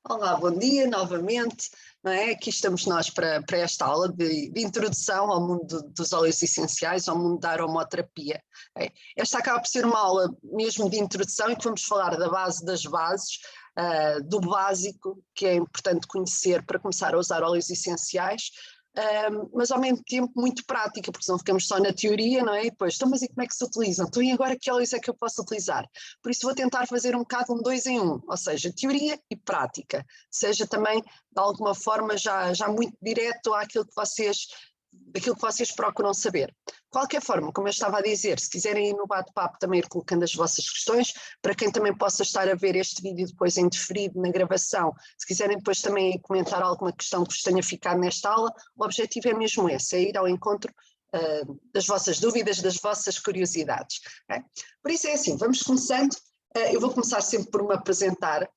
Olá, bom dia novamente. Não é? Aqui estamos nós para esta aula de introdução ao mundo dos óleos essenciais, ao mundo da aromaterapia. Esta acaba por ser uma aula mesmo de introdução em que vamos falar da base das bases, do básico que é importante conhecer para começar a usar óleos essenciais, mas ao mesmo tempo muito prática, porque senão ficamos só na teoria, não é? E depois, então, mas e como é que se utilizam? Então, e agora que óleos é que eu posso utilizar? Por isso vou tentar fazer um bocado um 2 em 1, ou seja, teoria e prática, seja também de alguma forma já muito direto daquilo que vocês procuram saber. De qualquer forma, como eu estava a dizer, se quiserem ir no bate-papo também ir colocando as vossas questões, para quem também possa estar a ver este vídeo depois em diferido na gravação, se quiserem depois também comentar alguma questão que vos tenha ficado nesta aula, o objetivo é mesmo esse, é ir ao encontro das vossas dúvidas, das vossas curiosidades. Okay? Por isso é assim, vamos começando. Eu vou começar sempre por me apresentar.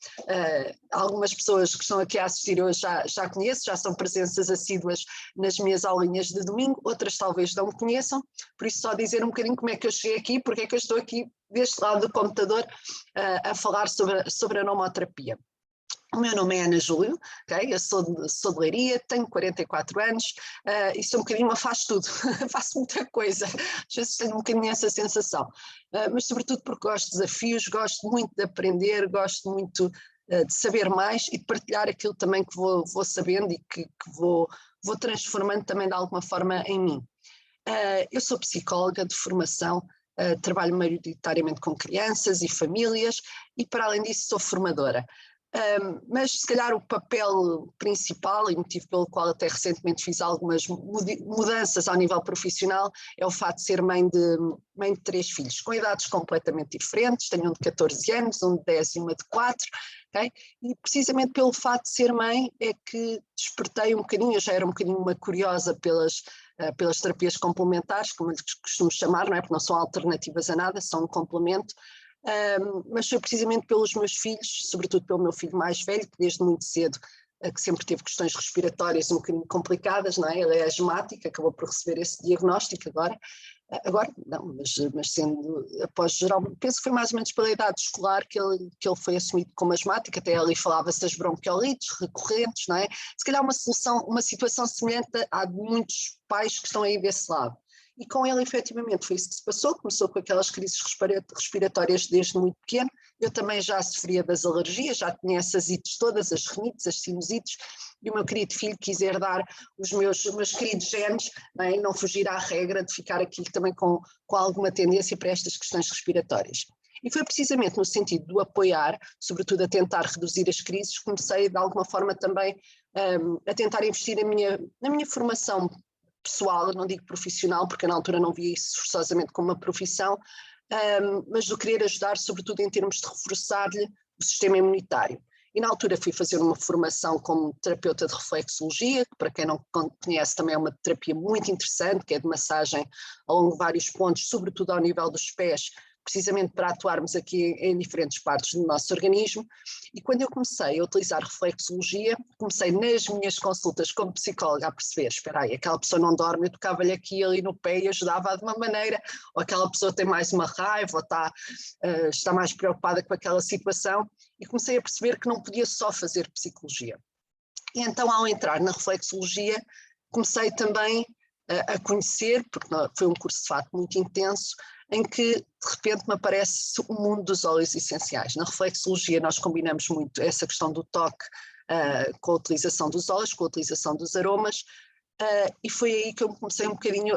Algumas pessoas que estão aqui a assistir hoje já conheço, já são presenças assíduas nas minhas aulinhas de domingo, outras talvez não me conheçam, por isso só dizer um bocadinho como é que eu cheguei aqui, porque é que eu estou aqui deste lado do computador a falar sobre a aromaterapia. O meu nome é Ana Júlio, okay? Eu sou de Leiria, tenho 44 anos e sou um bocadinho uma faz tudo, faço muita coisa, às vezes tenho um bocadinho essa sensação, mas sobretudo porque gosto de desafios, gosto muito de aprender, gosto muito de saber mais e de partilhar aquilo também que vou sabendo e que vou transformando também de alguma forma em mim. Eu sou psicóloga de formação, trabalho maioritariamente com crianças e famílias e para além disso sou formadora. Mas se calhar o papel principal e motivo pelo qual até recentemente fiz algumas mudanças ao nível profissional é o fato de ser mãe de 3 filhos, com idades completamente diferentes, tenho um de 14 anos, um de 10 e uma de 4, okay? E precisamente pelo fato de ser mãe é que despertei um bocadinho, eu já era um bocadinho uma curiosa pelas terapias complementares, como lhes costumo chamar, não é? Porque não são alternativas a nada, são um complemento. Mas foi precisamente pelos meus filhos, sobretudo pelo meu filho mais velho, que desde muito cedo, que sempre teve questões respiratórias um bocadinho complicadas, não é? Ele é asmático, acabou por receber esse diagnóstico agora não, mas sendo após geral, penso que foi mais ou menos pela idade escolar que ele foi assumido como asmático, até ali falava-se das bronquiolites recorrentes, não é? Se calhar uma situação semelhante à de muitos pais que estão aí desse lado. E com ele, efetivamente, foi isso que se passou, começou com aquelas crises respiratórias desde muito pequeno, eu também já sofria das alergias, já tinha essas ites todas, as rinites, as sinusites, e o meu querido filho quis herdar os meus queridos genes, não é? E não fugir à regra de ficar aqui também com alguma tendência para estas questões respiratórias. E foi precisamente no sentido de o apoiar, sobretudo a tentar reduzir as crises, comecei de alguma forma também a tentar investir na minha formação pessoal, não digo profissional, porque na altura não via isso forçosamente como uma profissão, mas do querer ajudar, sobretudo em termos de reforçar-lhe o sistema imunitário. E na altura fui fazer uma formação como terapeuta de reflexologia, que para quem não conhece também é uma terapia muito interessante, que é de massagem a longo de vários pontos, sobretudo ao nível dos pés, precisamente para atuarmos aqui em diferentes partes do nosso organismo. E quando eu comecei a utilizar reflexologia, comecei nas minhas consultas como psicóloga a perceber, espera aí, aquela pessoa não dorme, eu tocava-lhe aqui e ali no pé e ajudava-a de uma maneira, ou aquela pessoa tem mais uma raiva, ou está mais preocupada com aquela situação, e comecei a perceber que não podia só fazer psicologia. E então, ao entrar na reflexologia, comecei também a conhecer, porque foi um curso de facto muito intenso, em que de repente me aparece o mundo dos óleos essenciais. Na reflexologia nós combinamos muito essa questão do toque com a utilização dos óleos, com a utilização dos aromas, e foi aí que eu comecei um bocadinho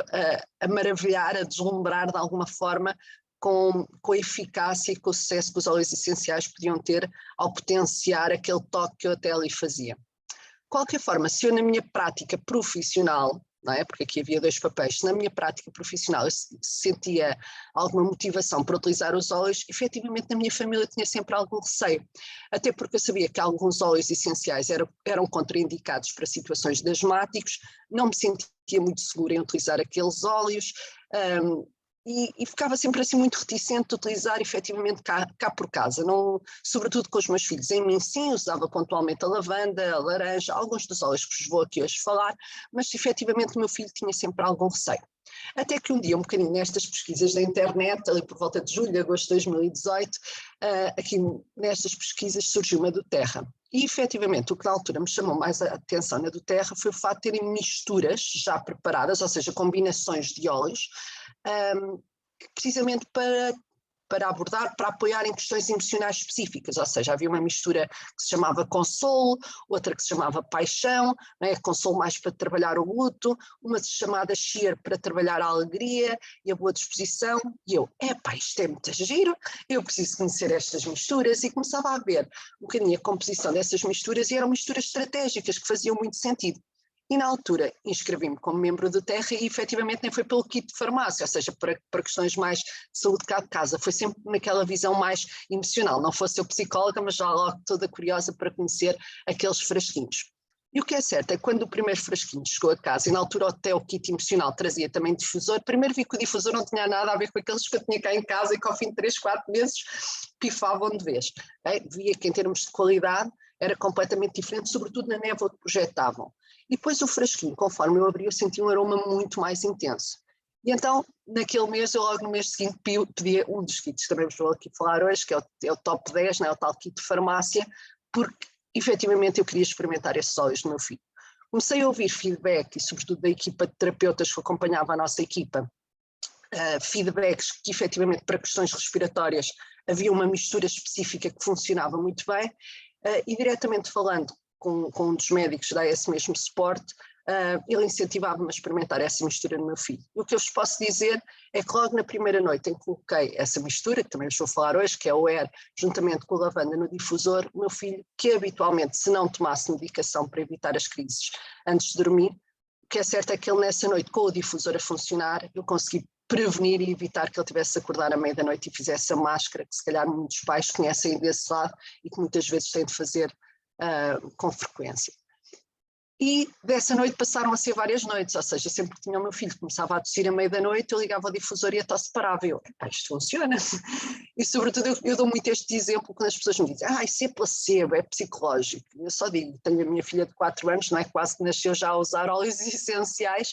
a maravilhar, a deslumbrar de alguma forma com a eficácia e com o sucesso que os óleos essenciais podiam ter ao potenciar aquele toque que eu até ali fazia. De qualquer forma, se eu na minha prática profissional, não é? Porque aqui havia 2 papéis, se na minha prática profissional eu sentia alguma motivação para utilizar os óleos, efetivamente na minha família tinha sempre algum receio, até porque eu sabia que alguns óleos essenciais eram contraindicados para situações de asmáticos, não me sentia muito segura em utilizar aqueles óleos, e ficava sempre assim muito reticente de utilizar efetivamente cá por casa, não, sobretudo com os meus filhos. Em mim sim, usava pontualmente a lavanda, a laranja, alguns dos óleos que vos vou aqui hoje falar, mas efetivamente o meu filho tinha sempre algum receio. Até que um dia, um bocadinho nestas pesquisas da internet, ali por volta de julho, agosto de 2018, aqui nestas pesquisas surgiu uma do Terra. E, efetivamente, o que na altura me chamou mais a atenção na do Terra foi o facto de terem misturas já preparadas, ou seja, combinações de óleos, precisamente para abordar, para apoiar em questões emocionais específicas, ou seja, havia uma mistura que se chamava consolo, outra que se chamava paixão, né? Consolo mais para trabalhar o luto, uma chamada cheer para trabalhar a alegria e a boa disposição, e eu, isto é muito giro, eu preciso conhecer estas misturas, e começava a ver um bocadinho a composição dessas misturas, e eram misturas estratégicas que faziam muito sentido. E na altura inscrevi-me como membro do Terra e efetivamente nem foi pelo kit de farmácia, ou seja, para questões mais de saúde cá de casa, foi sempre naquela visão mais emocional, não fosse eu psicóloga, mas já logo toda curiosa para conhecer aqueles frasquinhos. E o que é certo é que quando o primeiro frasquinho chegou a casa, e na altura até o kit emocional trazia também difusor, primeiro vi que o difusor não tinha nada a ver com aqueles que eu tinha cá em casa e que ao fim de 3, 4 meses pifavam de vez. Via que em termos de qualidade era completamente diferente, sobretudo na névoa que projetavam. E depois o frasquinho, conforme eu abri, eu senti um aroma muito mais intenso. E então, naquele mês, eu logo no mês seguinte pedi um dos kits, também vos vou aqui falar hoje, que é o top 10, né, o tal kit de farmácia, porque efetivamente eu queria experimentar esses óleos no meu filho. Comecei a ouvir feedback, e sobretudo da equipa de terapeutas que acompanhava a nossa equipa, feedbacks que efetivamente para questões respiratórias havia uma mistura específica que funcionava muito bem, e diretamente falando com um dos médicos que dá esse mesmo suporte, ele incentivava-me a experimentar essa mistura no meu filho. E o que eu vos posso dizer é que logo na primeira noite em que coloquei essa mistura, que também vos vou falar hoje, que é o Air, juntamente com a lavanda no difusor, o meu filho, que habitualmente se não tomasse medicação para evitar as crises antes de dormir, o que é certo é que ele nessa noite, com o difusor a funcionar, eu consegui prevenir e evitar que ele tivesse a acordar à meia da noite e fizesse a máscara, que se calhar muitos pais conhecem desse lado e que muitas vezes têm de fazer com frequência. E dessa noite passaram a ser várias noites, ou seja, sempre que tinha o meu filho começava a tossir à meia da noite, eu ligava ao difusor e a tosse parava, e eu, isto funciona. E sobretudo eu dou muito este exemplo quando as pessoas me dizem, isso é placebo, é psicológico. Eu só digo, tenho a minha filha de 4 anos, não é, quase que nasceu já a usar óleos essenciais,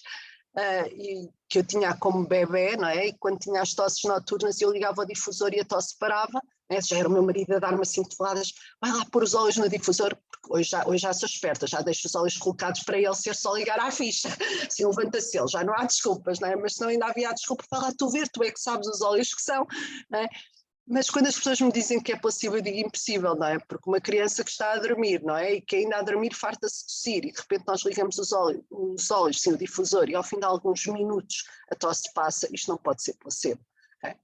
e que eu tinha como bebê, não é? E quando tinha as tosses noturnas eu ligava ao difusor e a tosse parava, né? Já era o meu marido a dar-me assim toadas, vai lá pôr os óleos no difusor, porque hoje já sou esperta, já deixo os óleos colocados para ele ser só ligar à ficha, assim levanta-se ele, já não há desculpas, não é? Mas senão ainda havia a desculpa, vai lá tu ver, tu é que sabes os óleos que são, não é? Mas quando as pessoas me dizem que é possível, eu digo impossível, não é? Porque uma criança que está a dormir, não é? E que ainda a dormir farta-se de tossir e de repente nós ligamos os óleos, sim, o difusor, e ao fim de alguns minutos a tosse passa, isto não pode ser placebo. Okay?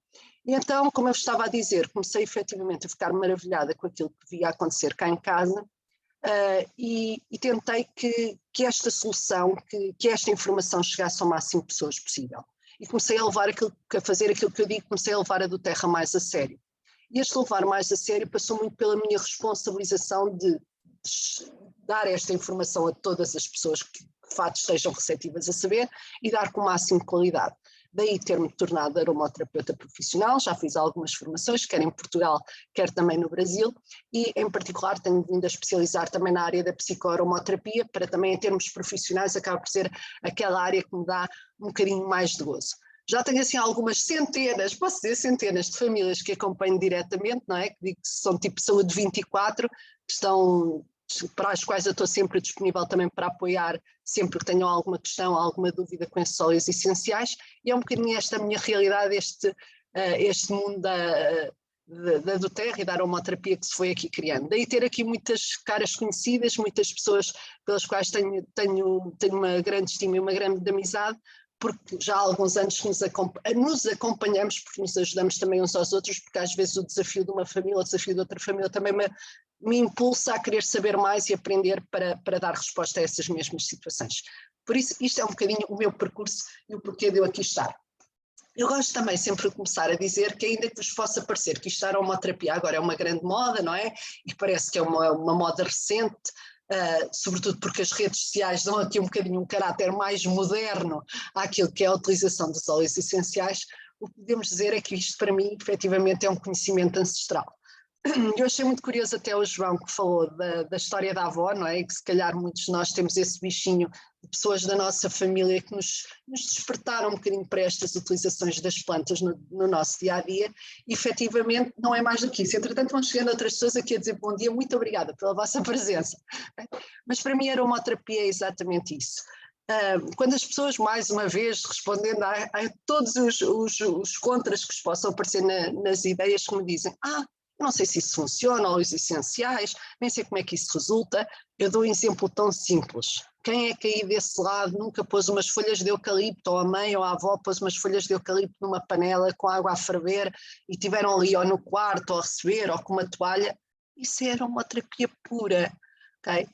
E então, como eu estava a dizer, comecei efetivamente a ficar maravilhada com aquilo que via acontecer cá em casa, e tentei que esta solução, que esta informação chegasse ao máximo de pessoas possível. E comecei a fazer aquilo que eu digo, comecei a levar a do Terra mais a sério. E este levar mais a sério passou muito pela minha responsabilização de dar esta informação a todas as pessoas que de facto estejam receptivas a saber e dar com o máximo de qualidade. Daí ter-me tornado aromaterapeuta profissional, já fiz algumas formações, quer em Portugal, quer também no Brasil, e em particular tenho vindo a especializar também na área da psicoaromaterapia, para também em termos profissionais acaba por ser aquela área que me dá um bocadinho mais de gozo. Já tenho assim algumas centenas, posso dizer centenas de famílias que acompanho diretamente, não é? Que digo que são tipo saúde 24, que estão, para as quais eu estou sempre disponível também para apoiar, sempre que tenham alguma questão, alguma dúvida com esses óleos essenciais, e é um bocadinho esta minha realidade, este mundo da do Terra e da aromaterapia que se foi aqui criando. Daí ter aqui muitas caras conhecidas, muitas pessoas pelas quais tenho uma grande estima e uma grande amizade, porque já há alguns anos que nos acompanhamos, porque nos ajudamos também uns aos outros, porque às vezes o desafio de uma família, o desafio de outra família também me impulsa a querer saber mais e aprender para dar resposta a essas mesmas situações. Por isso, isto é um bocadinho o meu percurso e o porquê de eu aqui estar. Eu gosto também sempre de começar a dizer que, ainda que vos possa parecer que isto era uma terapia agora é uma grande moda, não é? E parece que é uma moda recente, sobretudo porque as redes sociais dão aqui um bocadinho um caráter mais moderno àquilo que é a utilização dos óleos essenciais, o que podemos dizer é que isto para mim efetivamente é um conhecimento ancestral. eu achei muito curioso até o João que falou da história da avó, não é? E que se calhar muitos de nós temos esse bichinho de pessoas da nossa família que nos despertaram um bocadinho para estas utilizações das plantas no nosso dia-a-dia, e efetivamente não é mais do que isso. Entretanto vão chegando outras pessoas aqui a dizer bom dia, muito obrigada pela vossa presença. Mas para mim a aromaterapia é exatamente isso. Quando as pessoas, mais uma vez, respondendo a todos os contras que possam aparecer nas ideias que me dizem, não sei se isso funciona, óleos essenciais, nem sei como é que isso resulta, eu dou um exemplo tão simples. Quem é que aí desse lado nunca pôs umas folhas de eucalipto, ou a mãe ou a avó pôs umas folhas de eucalipto numa panela com água a ferver e tiveram ali ou no quarto, ou a receber, ou com uma toalha? Isso era uma terapia pura, ok?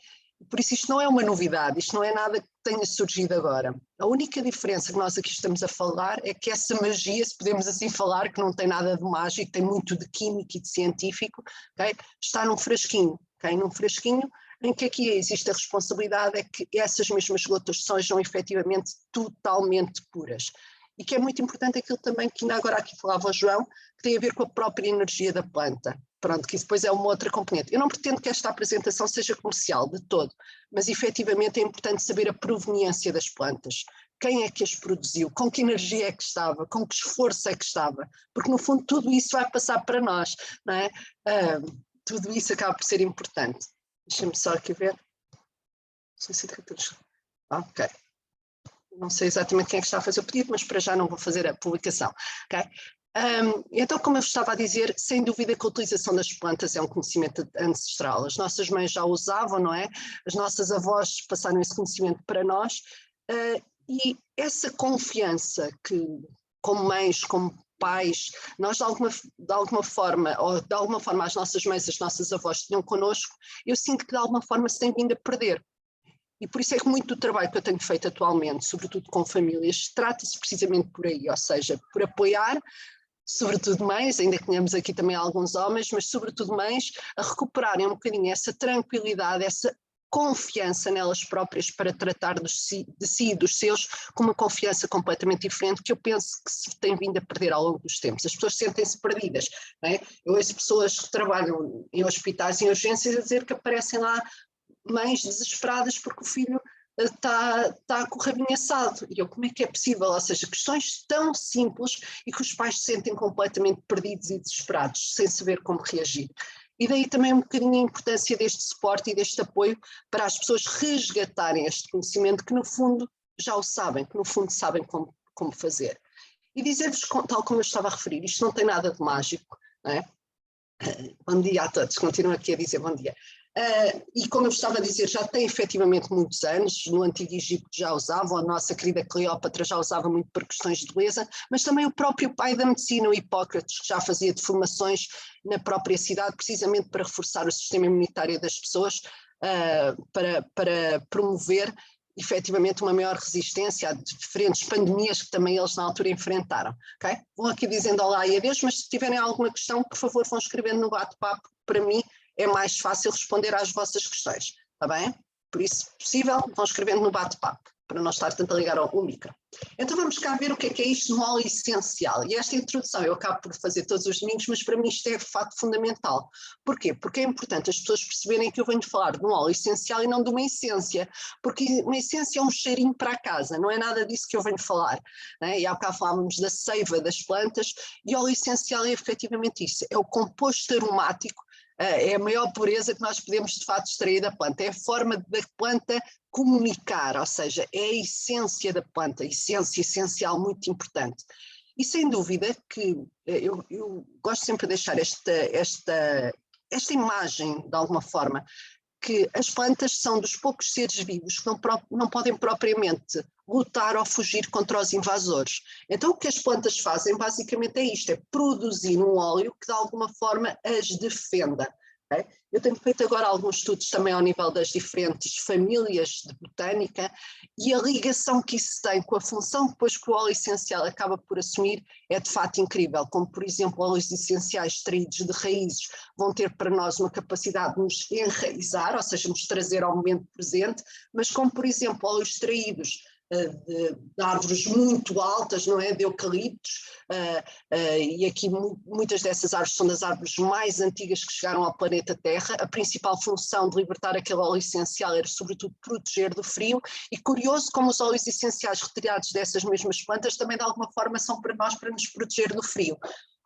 Por isso isto não é uma novidade, isto não é nada que tenha surgido agora. A única diferença que nós aqui estamos a falar é que essa magia, se podemos assim falar, que não tem nada de mágico, tem muito de químico e de científico, okay? Está num frasquinho, okay? Num frasquinho em que aqui existe a responsabilidade é que essas mesmas gotas sejam efetivamente totalmente puras. E que é muito importante aquilo também que ainda agora aqui falava o João, que tem a ver com a própria energia da planta. Pronto, que isso depois é uma outra componente. Eu não pretendo que esta apresentação seja comercial de todo, mas efetivamente é importante saber a proveniência das plantas. Quem é que as produziu? Com que energia é que estava? Com que esforço é que estava? Porque no fundo tudo isso vai passar para nós, não é? Tudo isso acaba por ser importante. Deixa-me só aqui ver. Ok. Não sei exatamente quem é que está a fazer o pedido, mas para já não vou fazer a publicação. Okay? Então, como eu estava a dizer, sem dúvida que a utilização das plantas é um conhecimento ancestral. As nossas mães já usavam, não é? As nossas avós passaram esse conhecimento para nós, e essa confiança que, como mães, como pais, nós de alguma forma, ou de alguma forma as nossas mães, as nossas avós tinham connosco, eu sinto que de alguma forma se tem vindo a perder. E por isso é que muito do trabalho que eu tenho feito atualmente, sobretudo com famílias, trata-se precisamente por aí, ou seja, por apoiar, sobretudo mães, ainda que tenhamos aqui também alguns homens, mas sobretudo mães, a recuperarem um bocadinho essa tranquilidade, essa confiança nelas próprias para tratar de si e dos seus com uma confiança completamente diferente que eu penso que se tem vindo a perder ao longo dos tempos. As pessoas sentem-se perdidas, não é? Eu ouço pessoas que trabalham em hospitais, em urgências, a dizer que aparecem lá mães desesperadas porque o filho está com o rabinho assado. E eu, como é que é possível? Ou seja, questões tão simples e que os pais se sentem completamente perdidos e desesperados, sem saber como reagir. E daí também um bocadinho a importância deste suporte e deste apoio para as pessoas resgatarem este conhecimento que no fundo já o sabem, que no fundo sabem como fazer. E dizer-vos, tal como eu estava a referir, isto não tem nada de mágico, não é? Bom dia a todos, continuo aqui a dizer bom dia. E como eu estava a dizer, já tem efetivamente muitos anos, no Antigo Egito já usavam, a nossa querida Cleópatra já usava muito por questões de beleza, mas também o próprio pai da medicina, o Hipócrates, que já fazia deformações na própria cidade, precisamente para reforçar o sistema imunitário das pessoas, para promover efetivamente uma maior resistência a diferentes pandemias que também eles na altura enfrentaram. Okay? Vão aqui dizendo olá e adeus, mas se tiverem alguma questão, por favor, vão escrevendo no bate-papo, para mim é mais fácil responder às vossas questões, está bem? Por isso, se possível, vão escrevendo no bate-papo, para não estar tanto a ligar ao micro. Então vamos cá ver o que é isto no óleo essencial. E esta introdução eu acabo por fazer todos os domingos, mas para mim isto é de facto fundamental. Porquê? Porque é importante as pessoas perceberem que eu venho falar de um óleo essencial e não de uma essência, porque uma essência é um cheirinho para a casa, não é nada disso que eu venho falar. Né? E há bocado falávamos da seiva das plantas, e óleo essencial é efetivamente isso, é o composto aromático, é a maior pureza que nós podemos de facto extrair da planta, é a forma da planta comunicar, ou seja, é a essência da planta, essência essencial muito importante. E sem dúvida que eu gosto sempre de deixar esta imagem de alguma forma, que as plantas são dos poucos seres vivos que não podem propriamente lutar ou fugir contra os invasores. Então o que as plantas fazem basicamente é isto, é produzir um óleo que de alguma forma as defenda. Okay? Eu tenho feito agora alguns estudos também ao nível das diferentes famílias de botânica e a ligação que isso tem com a função depois que o óleo essencial acaba por assumir é de facto incrível, como por exemplo óleos essenciais extraídos de raízes vão ter para nós uma capacidade de nos enraizar, ou seja, nos trazer ao momento presente, mas como por exemplo óleos extraídos de árvores muito altas, não é? De eucaliptos, e aqui muitas dessas árvores são das árvores mais antigas que chegaram ao planeta Terra. A principal função de libertar aquele óleo essencial era sobretudo proteger do frio, e curioso como os óleos essenciais retirados dessas mesmas plantas também de alguma forma são para nós para nos proteger do frio.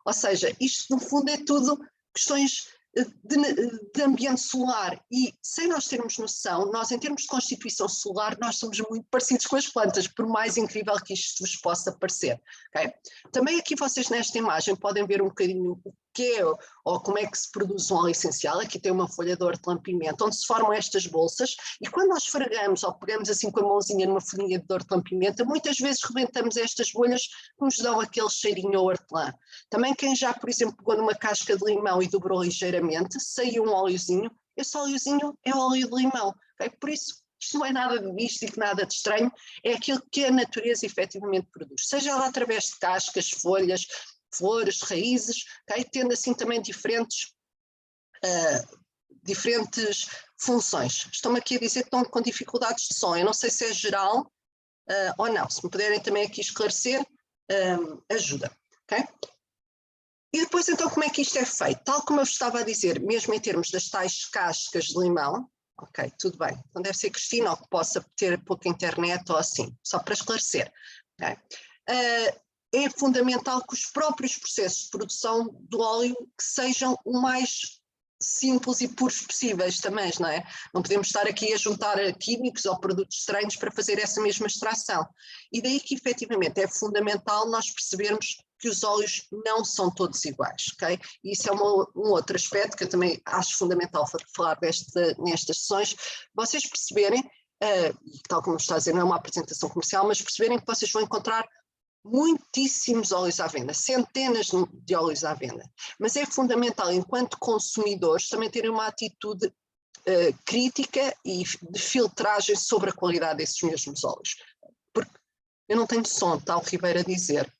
Ou seja, isto no fundo é tudo questões de ambiente solar, e sem nós termos noção, nós em termos de constituição solar, nós somos muito parecidos com as plantas, por mais incrível que isto vos possa parecer. Okay? Também aqui vocês nesta imagem podem ver um bocadinho o que é ou como é que se produz um óleo essencial. Aqui tem uma folha de hortelã-pimenta onde se formam estas bolsas, e quando nós esfregamos ou pegamos assim com a mãozinha numa folhinha de hortelã-pimenta, muitas vezes rebentamos estas bolhas que nos dão aquele cheirinho ao hortelã. Também quem já, por exemplo, pegou numa casca de limão e dobrou ligeiramente, saiu um óleozinho, esse óleozinho é óleo de limão. Okay? Por isso, isto não é nada de místico, nada de estranho, é aquilo que a natureza efetivamente produz, seja ela através de cascas, folhas, flores, raízes, okay? Tendo assim também diferentes funções. Estão-me aqui a dizer que estão com dificuldades de som, eu não sei se é geral ou não, se me puderem também aqui esclarecer, ajuda. Okay? E depois então como é que isto é feito? Tal como eu vos estava a dizer, mesmo em termos das tais cascas de limão, ok, tudo bem, então deve ser Cristina ou que possa ter pouca internet ou assim, só para esclarecer. Okay? É fundamental que os próprios processos de produção do óleo que sejam o mais simples e puros possíveis também, não é? Não podemos estar aqui a juntar químicos ou produtos estranhos para fazer essa mesma extração. E daí que efetivamente é fundamental nós percebermos que os óleos não são todos iguais, ok? E isso é um outro aspecto que eu também acho fundamental falar nestas sessões, vocês perceberem, e tal como está a dizer, não é uma apresentação comercial, mas perceberem que vocês vão encontrar muitíssimos óleos à venda, centenas de óleos à venda, mas é fundamental, enquanto consumidores, também terem uma atitude crítica e de filtragem sobre a qualidade desses mesmos óleos. Porque eu não tenho som, está o Ribeiro a dizer.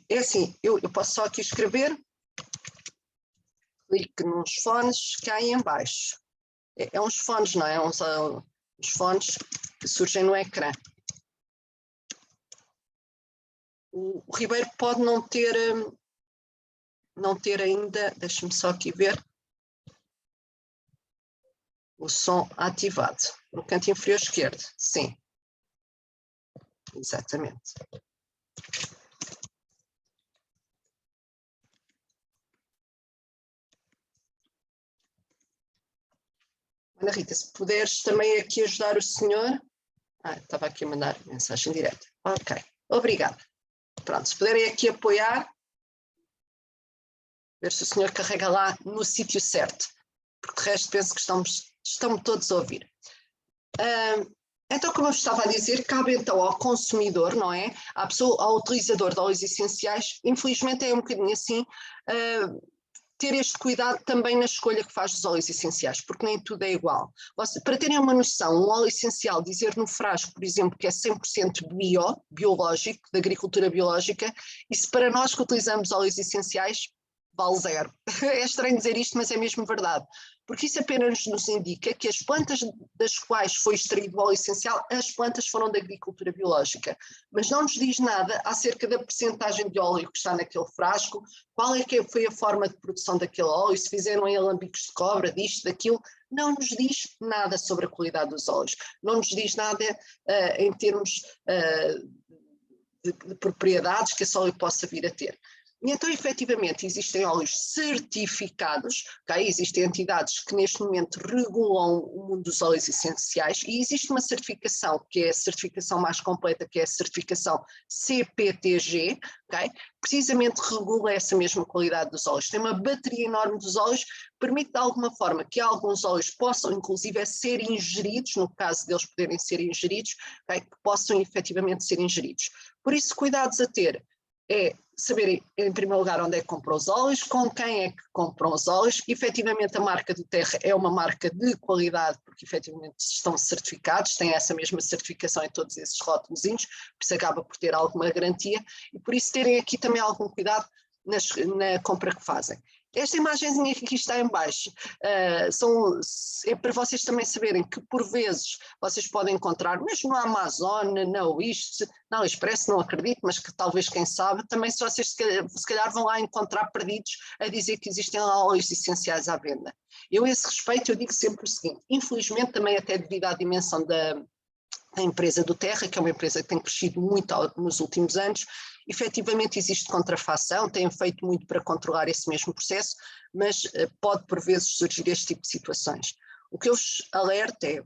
É assim, eu posso só aqui escrever, clique nos fones que há aí em baixo. É uns fones, não é? Uns fones que surgem no ecrã. O Ribeiro pode não ter ainda, deixa-me só aqui ver, o som ativado, no canto inferior esquerdo, sim, exatamente. Ana Rita, se puderes também aqui ajudar o senhor, estava aqui a mandar mensagem direta, ok, obrigada. Pronto, se puderem aqui apoiar, ver se o senhor carrega lá no sítio certo, porque de resto penso que estão todos a ouvir. Então, como eu estava a dizer, cabe então ao consumidor, não é? Ao utilizador de óleos essenciais, infelizmente é um bocadinho assim, ter este cuidado também na escolha que faz dos óleos essenciais, porque nem tudo é igual. Para terem uma noção, um óleo essencial, dizer no frasco, por exemplo, que é 100% biológico, de agricultura biológica, isso para nós que utilizamos óleos essenciais, vale zero. É estranho dizer isto, mas é mesmo verdade. Porque isso apenas nos indica que as plantas das quais foi extraído o óleo essencial, as plantas foram da agricultura biológica. Mas não nos diz nada acerca da percentagem de óleo que está naquele frasco, qual é que foi a forma de produção daquele óleo, se fizeram em alambicos de cobra, disto, daquilo. Não nos diz nada sobre a qualidade dos óleos. Não nos diz nada em termos de propriedades que esse óleo possa vir a ter. E então, efetivamente, existem óleos certificados, okay? Existem entidades que neste momento regulam o mundo dos óleos essenciais, e existe uma certificação, que é a certificação mais completa, que é a certificação CPTG, okay? Precisamente regula essa mesma qualidade dos óleos. Tem uma bateria enorme dos óleos, permite de alguma forma que alguns óleos possam, inclusive, ser ingeridos, no caso deles poderem ser ingeridos, okay? Que possam efetivamente ser ingeridos. Por isso, cuidados a ter é saber, em primeiro lugar, onde é que compram os óleos, com quem é que compram os óleos. Efetivamente, a marca do Terra é uma marca de qualidade, porque efetivamente estão certificados, têm essa mesma certificação em todos esses rótulozinhos, por isso acaba por ter alguma garantia, e por isso terem aqui também algum cuidado na compra que fazem. Esta imagenzinha que aqui está em baixo é para vocês também saberem que por vezes vocês podem encontrar, mesmo na Amazon, na Wish, na AliExpress, não acredito, mas que talvez quem sabe, também se vocês se calhar vão lá encontrar perdidos a dizer que existem lá óleos essenciais à venda. Eu a esse respeito eu digo sempre o seguinte, infelizmente também até devido à dimensão da empresa do Terra, que é uma empresa que tem crescido muito nos últimos anos, efetivamente existe contrafação, têm feito muito para controlar esse mesmo processo, mas pode por vezes surgir este tipo de situações. O que eu vos alerto é,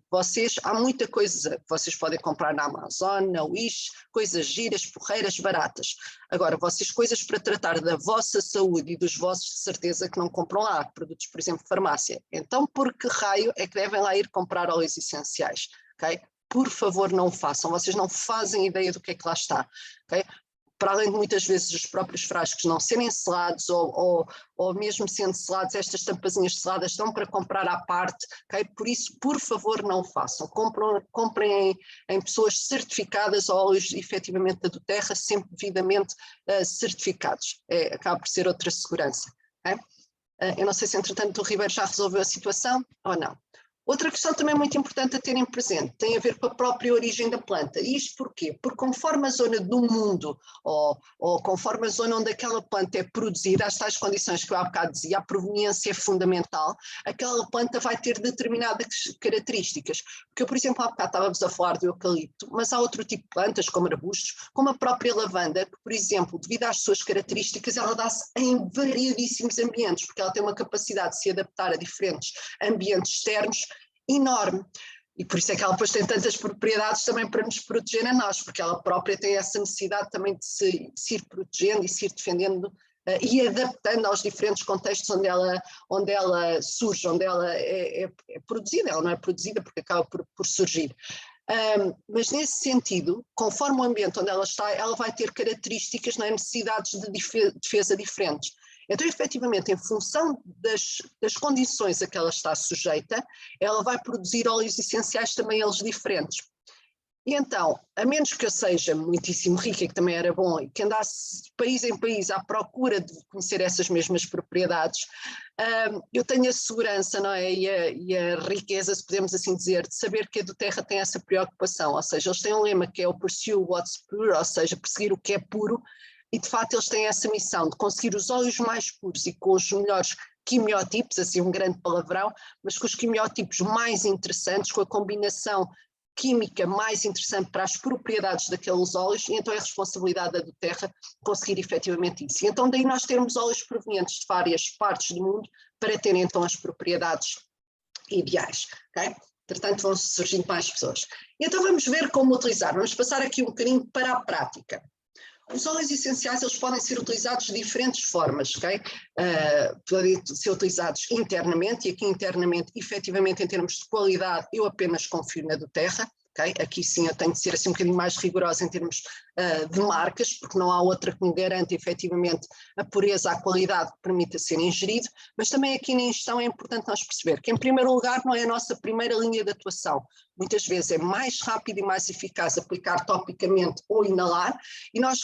há muita coisa que vocês podem comprar na Amazon, na Wish, coisas giras, porreiras, baratas. Agora, coisas para tratar da vossa saúde e dos vossos, de certeza que não compram lá, produtos, por exemplo, farmácia. Então, por que raio é que devem lá ir comprar óleos essenciais? Ok? Por favor, não o façam, vocês não fazem ideia do que é que lá está, ok? Para além de muitas vezes os próprios frascos não serem selados ou mesmo sendo selados, estas tampazinhas seladas estão para comprar à parte, ok? Por isso, por favor, não o façam, comprem em pessoas certificadas ou óleos efetivamente da do Terra, sempre devidamente certificados, acaba por ser outra segurança, ok? Eu não sei se entretanto o Ribeiro já resolveu a situação ou não. Outra questão também muito importante a terem presente tem a ver com a própria origem da planta. E isto porquê? Porque conforme a zona do mundo ou conforme a zona onde aquela planta é produzida, as tais condições que eu há bocado dizia, a proveniência é fundamental, aquela planta vai ter determinadas características. Porque eu, por exemplo, há bocado estávamos a falar do eucalipto, mas há outro tipo de plantas, como arbustos, como a própria lavanda, que, por exemplo, devido às suas características, ela dá-se em variadíssimos ambientes, porque ela tem uma capacidade de se adaptar a diferentes ambientes externos enorme. E por isso é que ela depois tem tantas propriedades também para nos proteger a nós, porque ela própria tem essa necessidade também de se ir protegendo e se ir defendendo e adaptando aos diferentes contextos onde ela surge, onde ela é produzida. Ela não é produzida porque acaba por surgir. Mas nesse sentido, conforme o ambiente onde ela está, ela vai ter características, necessidades de defesa diferentes. Então, efetivamente, em função das condições a que ela está sujeita, ela vai produzir óleos essenciais também eles diferentes. E então, a menos que eu seja muitíssimo rica, que também era bom, e que andasse de país em país à procura de conhecer essas mesmas propriedades, eu tenho a segurança, não é? E a riqueza, se podemos assim dizer, de saber que a do Terra tem essa preocupação, ou seja, eles têm um lema que é o Pursue What's Pure, ou seja, perseguir o que é puro, e de facto eles têm essa missão de conseguir os óleos mais puros e com os melhores quimiotipos, assim um grande palavrão, mas com os quimiotipos mais interessantes, com a combinação química mais interessante para as propriedades daqueles óleos, e então é a responsabilidade da do Terra conseguir efetivamente isso. E então daí nós termos óleos provenientes de várias partes do mundo para terem então as propriedades ideais, ok? Portanto vão surgindo mais pessoas. E então vamos ver como utilizar, vamos passar aqui um bocadinho para a prática. Os óleos essenciais eles podem ser utilizados de diferentes formas, ok? Podem ser utilizados internamente, e aqui internamente, efetivamente, em termos de qualidade, eu apenas confio na do Terra, ok? Aqui sim eu tenho de ser assim um bocadinho mais rigorosa em termos de marcas, porque não há outra que me garante efetivamente a pureza, a qualidade que permita ser ingerido, mas também aqui na ingestão é importante nós perceber que, em primeiro lugar, não é a nossa primeira linha de atuação. Muitas vezes é mais rápido e mais eficaz aplicar topicamente ou inalar, e nós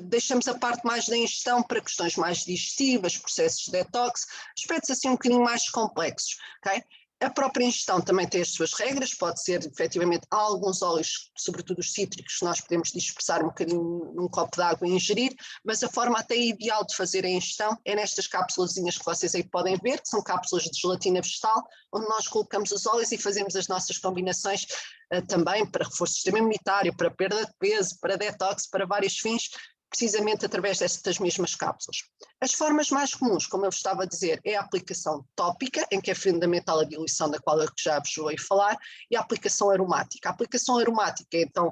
deixamos a parte mais da ingestão para questões mais digestivas, processos de detox, aspectos assim um bocadinho mais complexos, ok? A própria ingestão também tem as suas regras, pode ser efetivamente alguns óleos, sobretudo os cítricos, que nós podemos dispersar um bocadinho num copo de água e ingerir, mas a forma até ideal de fazer a ingestão é nestas cápsulazinhas que vocês aí podem ver, que são cápsulas de gelatina vegetal, onde nós colocamos os óleos e fazemos as nossas combinações também para reforço do sistema imunitário, para perda de peso, para detox, para vários fins, precisamente através destas mesmas cápsulas. As formas mais comuns, como eu estava a dizer, é a aplicação tópica, em que é fundamental a diluição da qual eu já vos vou falar, e a aplicação aromática. A aplicação aromática é então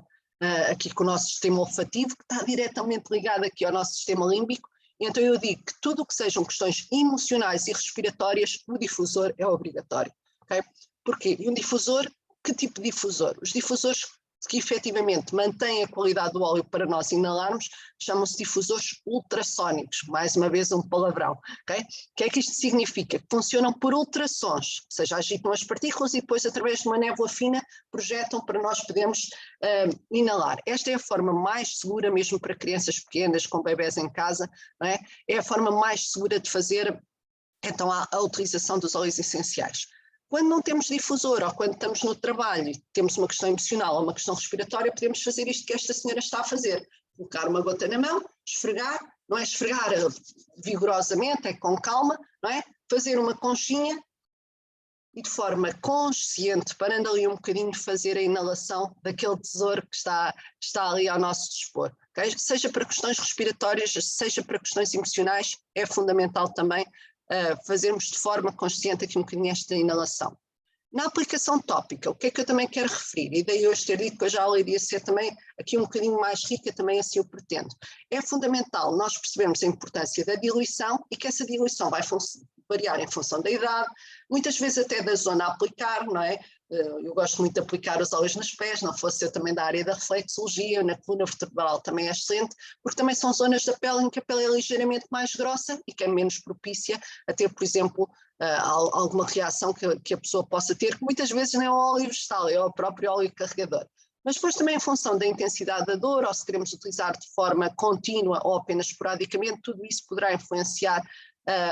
aqui com o nosso sistema olfativo, que está diretamente ligado aqui ao nosso sistema límbico, e então eu digo que tudo o que sejam questões emocionais e respiratórias, o difusor é obrigatório. Okay? Porquê? E um difusor, que tipo de difusor? Os difusores que efetivamente mantém a qualidade do óleo para nós inalarmos, chamam-se difusores ultrassónicos, mais uma vez um palavrão, ok? O que é que isto significa? Que funcionam por ultrassons, ou seja, agitam as partículas e depois através de uma névoa fina projetam para nós podermos inalar. Esta é a forma mais segura mesmo para crianças pequenas com bebés em casa, não é? É a forma mais segura de fazer então há a utilização dos óleos essenciais. Quando não temos difusor ou quando estamos no trabalho, temos uma questão emocional ou uma questão respiratória, podemos fazer isto que esta senhora está a fazer. Colocar uma gota na mão, esfregar, não é esfregar vigorosamente, é com calma, não é? Fazer uma conchinha e de forma consciente, parando ali um bocadinho, fazer a inalação daquele tesouro que está ali ao nosso dispor. Okay? Seja para questões respiratórias, seja para questões emocionais, é fundamental também fazermos de forma consciente aqui um bocadinho esta inalação. Na aplicação tópica, o que é que eu também quero referir? E daí hoje ter dito que hoje a aula iria ser também aqui um bocadinho mais rica, também assim eu pretendo. É fundamental nós percebermos a importância da diluição e que essa diluição vai variar em função da idade, muitas vezes até da zona a aplicar, não é? Eu gosto muito de aplicar os óleos nos pés, não fosse eu também da área da reflexologia, na coluna vertebral também é excelente, porque também são zonas da pele em que a pele é ligeiramente mais grossa e que é menos propícia a ter, por exemplo, alguma reação que a pessoa possa ter, que muitas vezes não é o óleo vegetal, é o próprio óleo carregador. Mas depois também em função da intensidade da dor, ou se queremos utilizar de forma contínua ou apenas esporadicamente, tudo isso poderá influenciar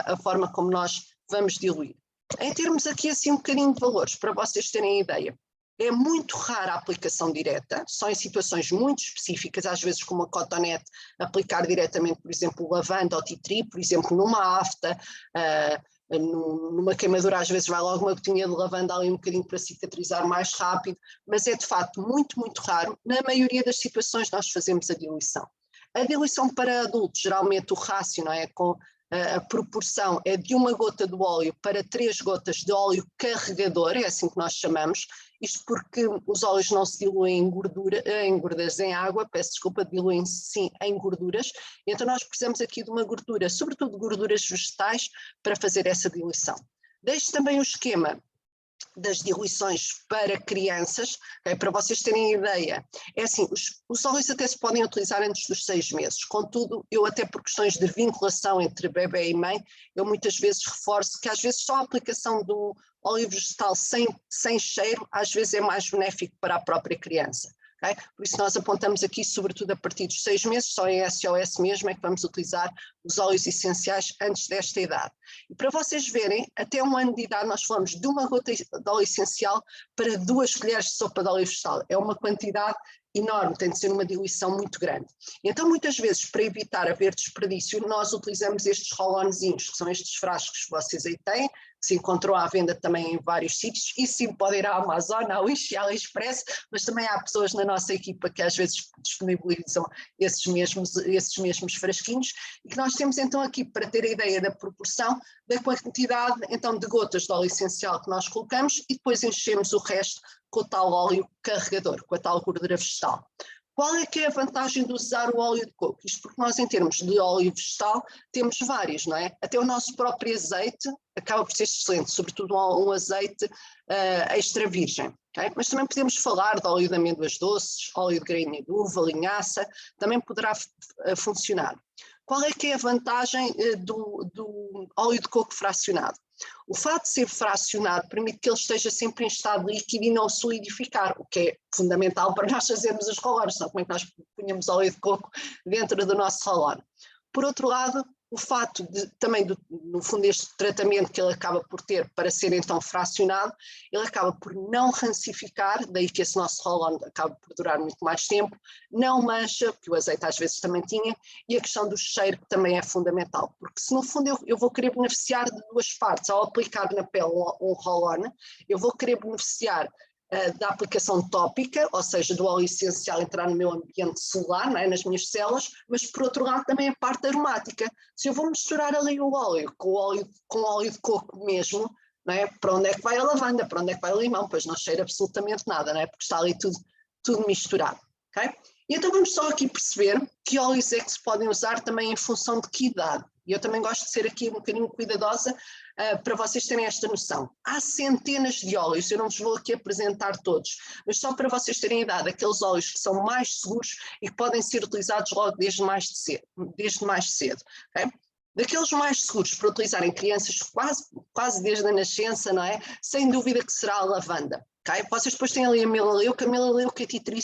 a forma como nós vamos diluir. Em termos aqui assim um bocadinho de valores, para vocês terem ideia, é muito rara a aplicação direta, só em situações muito específicas, às vezes com uma cotonete, aplicar diretamente, por exemplo, lavanda ou titri, por exemplo, numa afta, numa queimadura às vezes vai logo uma gotinha de lavanda ali um bocadinho para cicatrizar mais rápido, mas é de facto muito, muito raro. Na maioria das situações nós fazemos a diluição. A diluição para adultos, geralmente o rácio, não é? Com a proporção é de 1 gota de óleo para 3 gotas de óleo carregador, é assim que nós chamamos, isto porque os óleos não se diluem em gorduras em água, peço desculpa, diluem-se sim em gorduras, então nós precisamos aqui de uma gordura, sobretudo gorduras vegetais, para fazer essa diluição. Deixo também o esquema das diluições para crianças, okay, para vocês terem ideia, é assim, os óleos até se podem utilizar antes dos 6 meses, contudo, eu até por questões de vinculação entre bebê e mãe, eu muitas vezes reforço que às vezes só a aplicação do óleo vegetal sem cheiro, às vezes é mais benéfico para a própria criança. Okay? Por isso nós apontamos aqui, sobretudo a partir dos 6 meses, só em SOS mesmo é que vamos utilizar os óleos essenciais antes desta idade. E para vocês verem, até 1 ano de idade nós falamos de 1 gota de óleo essencial para 2 colheres de sopa de óleo vegetal. É uma quantidade enorme, tem de ser uma diluição muito grande. Então muitas vezes, para evitar haver desperdício, nós utilizamos estes roll-onzinhos, que são estes frascos que vocês aí têm, que se encontrou à venda também em vários sítios, e sim, podem ir à Amazon, à Wish e à AliExpress, mas também há pessoas na nossa equipa que às vezes disponibilizam esses mesmos frasquinhos, e que nós temos então aqui, para ter a ideia da proporção, da quantidade então de gotas de óleo essencial que nós colocamos, e depois enchemos o resto com o tal óleo carregador, com a tal gordura vegetal. Qual é que é a vantagem de usar o óleo de coco? Isto porque nós, em termos de óleo vegetal, temos vários, não é? Até o nosso próprio azeite acaba por ser excelente, sobretudo um azeite extra virgem. Okay? Mas também podemos falar de óleo de amêndoas doces, óleo de grainha de uva, linhaça, também poderá funcionar. Qual é que é a vantagem do óleo de coco fracionado? O fato de ser fracionado permite que ele esteja sempre em estado líquido e não solidificar, o que é fundamental para nós fazermos os roll-ons, senão como é que nós punhamos óleo de coco dentro do nosso roll-on. Por outro lado, o fato de também, no fundo, este tratamento que ele acaba por ter para ser então fracionado, ele acaba por não rancificar, daí que esse nosso roll-on acaba por durar muito mais tempo, não mancha, que o azeite às vezes também tinha, e a questão do cheiro que também é fundamental, porque se no fundo eu vou querer beneficiar de duas partes, ao aplicar na pele um roll-on, eu vou querer beneficiar da aplicação tópica, ou seja, do óleo essencial entrar no meu ambiente celular, não é, nas minhas células, mas por outro lado também a parte aromática. Se eu vou misturar ali o óleo com óleo de coco mesmo, não é, para onde é que vai a lavanda, para onde é que vai o limão? Pois não cheira absolutamente nada, não é, porque está ali tudo misturado. Okay? E então vamos só aqui perceber que óleos é que se podem usar também em função de que idade. E eu também gosto de ser aqui um bocadinho cuidadosa para vocês terem esta noção. Há centenas de óleos, eu não vos vou aqui apresentar todos, mas só para vocês terem idade, aqueles óleos que são mais seguros e que podem ser utilizados logo desde mais cedo. Okay? Daqueles mais seguros para utilizar em crianças quase desde a nascença, não é? Sem dúvida que será a lavanda. Okay? Vocês depois têm ali a melaleuca e a tea tree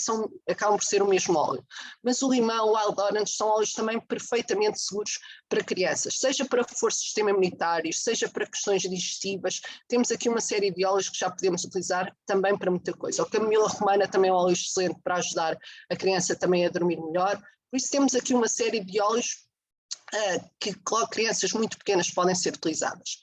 acabam por ser o mesmo óleo. Mas o limão, o wild orange são óleos também perfeitamente seguros para crianças, seja para reforço do sistema imunitário, seja para questões digestivas. Temos aqui uma série de óleos que já podemos utilizar também para muita coisa. O camomila romana também é um óleo excelente para ajudar a criança também a dormir melhor. Por isso temos aqui uma série de óleos que crianças muito pequenas podem ser utilizadas.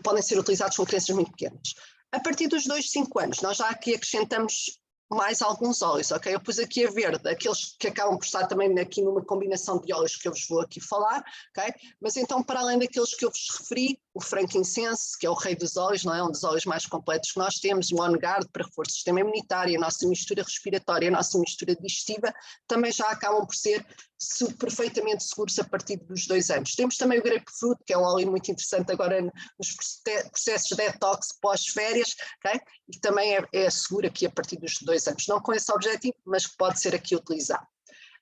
Podem ser utilizados com crianças muito pequenas. A partir dos 2, 5 anos, nós já aqui acrescentamos mais alguns óleos, ok? Eu pus aqui a verde, aqueles que acabam por estar também aqui numa combinação de óleos que eu vos vou aqui falar, ok? Mas então, para além daqueles que eu vos referi, o frankincense, que é o rei dos óleos, não é? Um dos óleos mais completos que nós temos, o On Guard para reforço do sistema imunitário, a nossa mistura respiratória, a nossa mistura digestiva, também já acabam por ser perfeitamente seguros a partir dos 2 anos. Temos também o grapefruit, que é um óleo muito interessante agora nos processos de detox pós-férias, okay? E também é seguro aqui a partir dos 2 anos, não com esse objetivo, mas que pode ser aqui utilizado.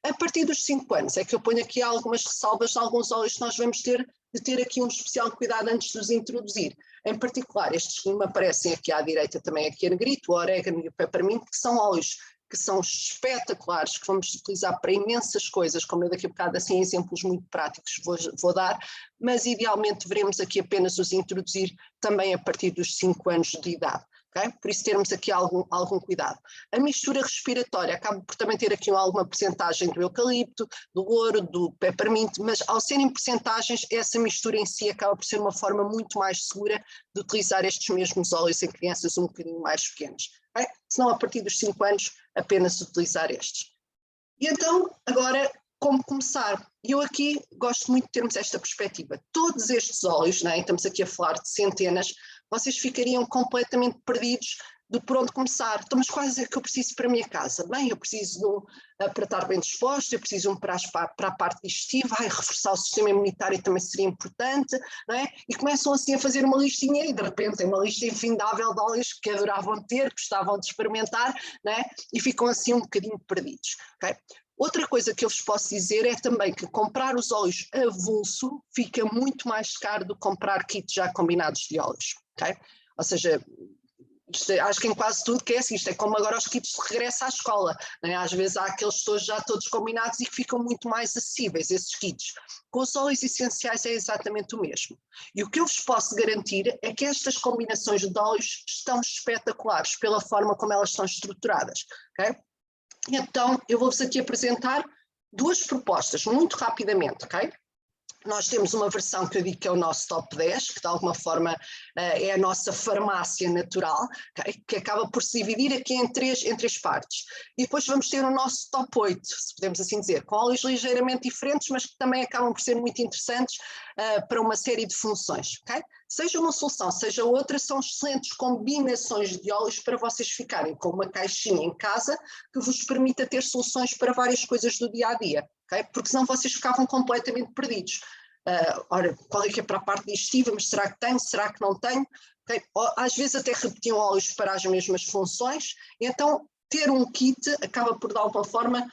A partir dos 5 anos é que eu ponho aqui algumas ressalvas de alguns óleos que nós vamos ter de ter aqui um especial cuidado antes de os introduzir. Em particular, estes que me aparecem aqui à direita também aqui a negrito, o orégano e o peppermint, que são óleos que são espetaculares, que vamos utilizar para imensas coisas, como eu daqui a bocado assim exemplos muito práticos vou dar, mas idealmente devemos aqui apenas os introduzir também a partir dos 5 anos de idade. Okay? Por isso termos aqui algum cuidado. A mistura respiratória acaba por também ter aqui alguma percentagem do eucalipto, do louro, do peppermint, mas ao serem percentagens, essa mistura em si acaba por ser uma forma muito mais segura de utilizar estes mesmos óleos em crianças um bocadinho mais pequenas. Okay? Senão a partir dos 5 anos apenas utilizar estes. E então, agora, como começar? Eu aqui gosto muito de termos esta perspectiva. Todos estes óleos, né, estamos aqui a falar de centenas, vocês ficariam completamente perdidos de por onde começar. Então, mas quais é que eu preciso para a minha casa? Bem, eu preciso de um para estar bem disposto, eu preciso de um para a parte digestiva, reforçar o sistema imunitário também seria importante, não é? E começam assim a fazer uma listinha e de repente tem uma lista infindável de óleos que adoravam ter, gostavam de experimentar, não é? E ficam assim um bocadinho perdidos, ok? Outra coisa que eu vos posso dizer é também que comprar os óleos avulso fica muito mais caro do que comprar kits já combinados de óleos, ok? Ou seja, acho que em quase tudo que é assim, isto é como agora os kits de regresso à escola, né? Às vezes há aqueles já todos combinados e que ficam muito mais acessíveis, esses kits. Com os óleos essenciais é exatamente o mesmo. E o que eu vos posso garantir é que estas combinações de óleos estão espetaculares pela forma como elas estão estruturadas, ok? Então, eu vou-vos aqui apresentar 2 propostas, muito rapidamente, ok? Nós temos uma versão que eu digo que é o nosso top 10, que de alguma forma é a nossa farmácia natural, okay? Que acaba por se dividir aqui em três partes. E depois vamos ter o nosso top 8, se podemos assim dizer, com óleos ligeiramente diferentes, mas que também acabam por ser muito interessantes para uma série de funções, ok? Seja uma solução, seja outra, são excelentes combinações de óleos para vocês ficarem com uma caixinha em casa que vos permita ter soluções para várias coisas do dia a dia, okay? Porque senão vocês ficavam completamente perdidos. Ora, qual é que é para a parte digestiva, mas será que tenho, será que não tenho? Okay? Às vezes até repetiam óleos para as mesmas funções, então ter um kit acaba por de alguma forma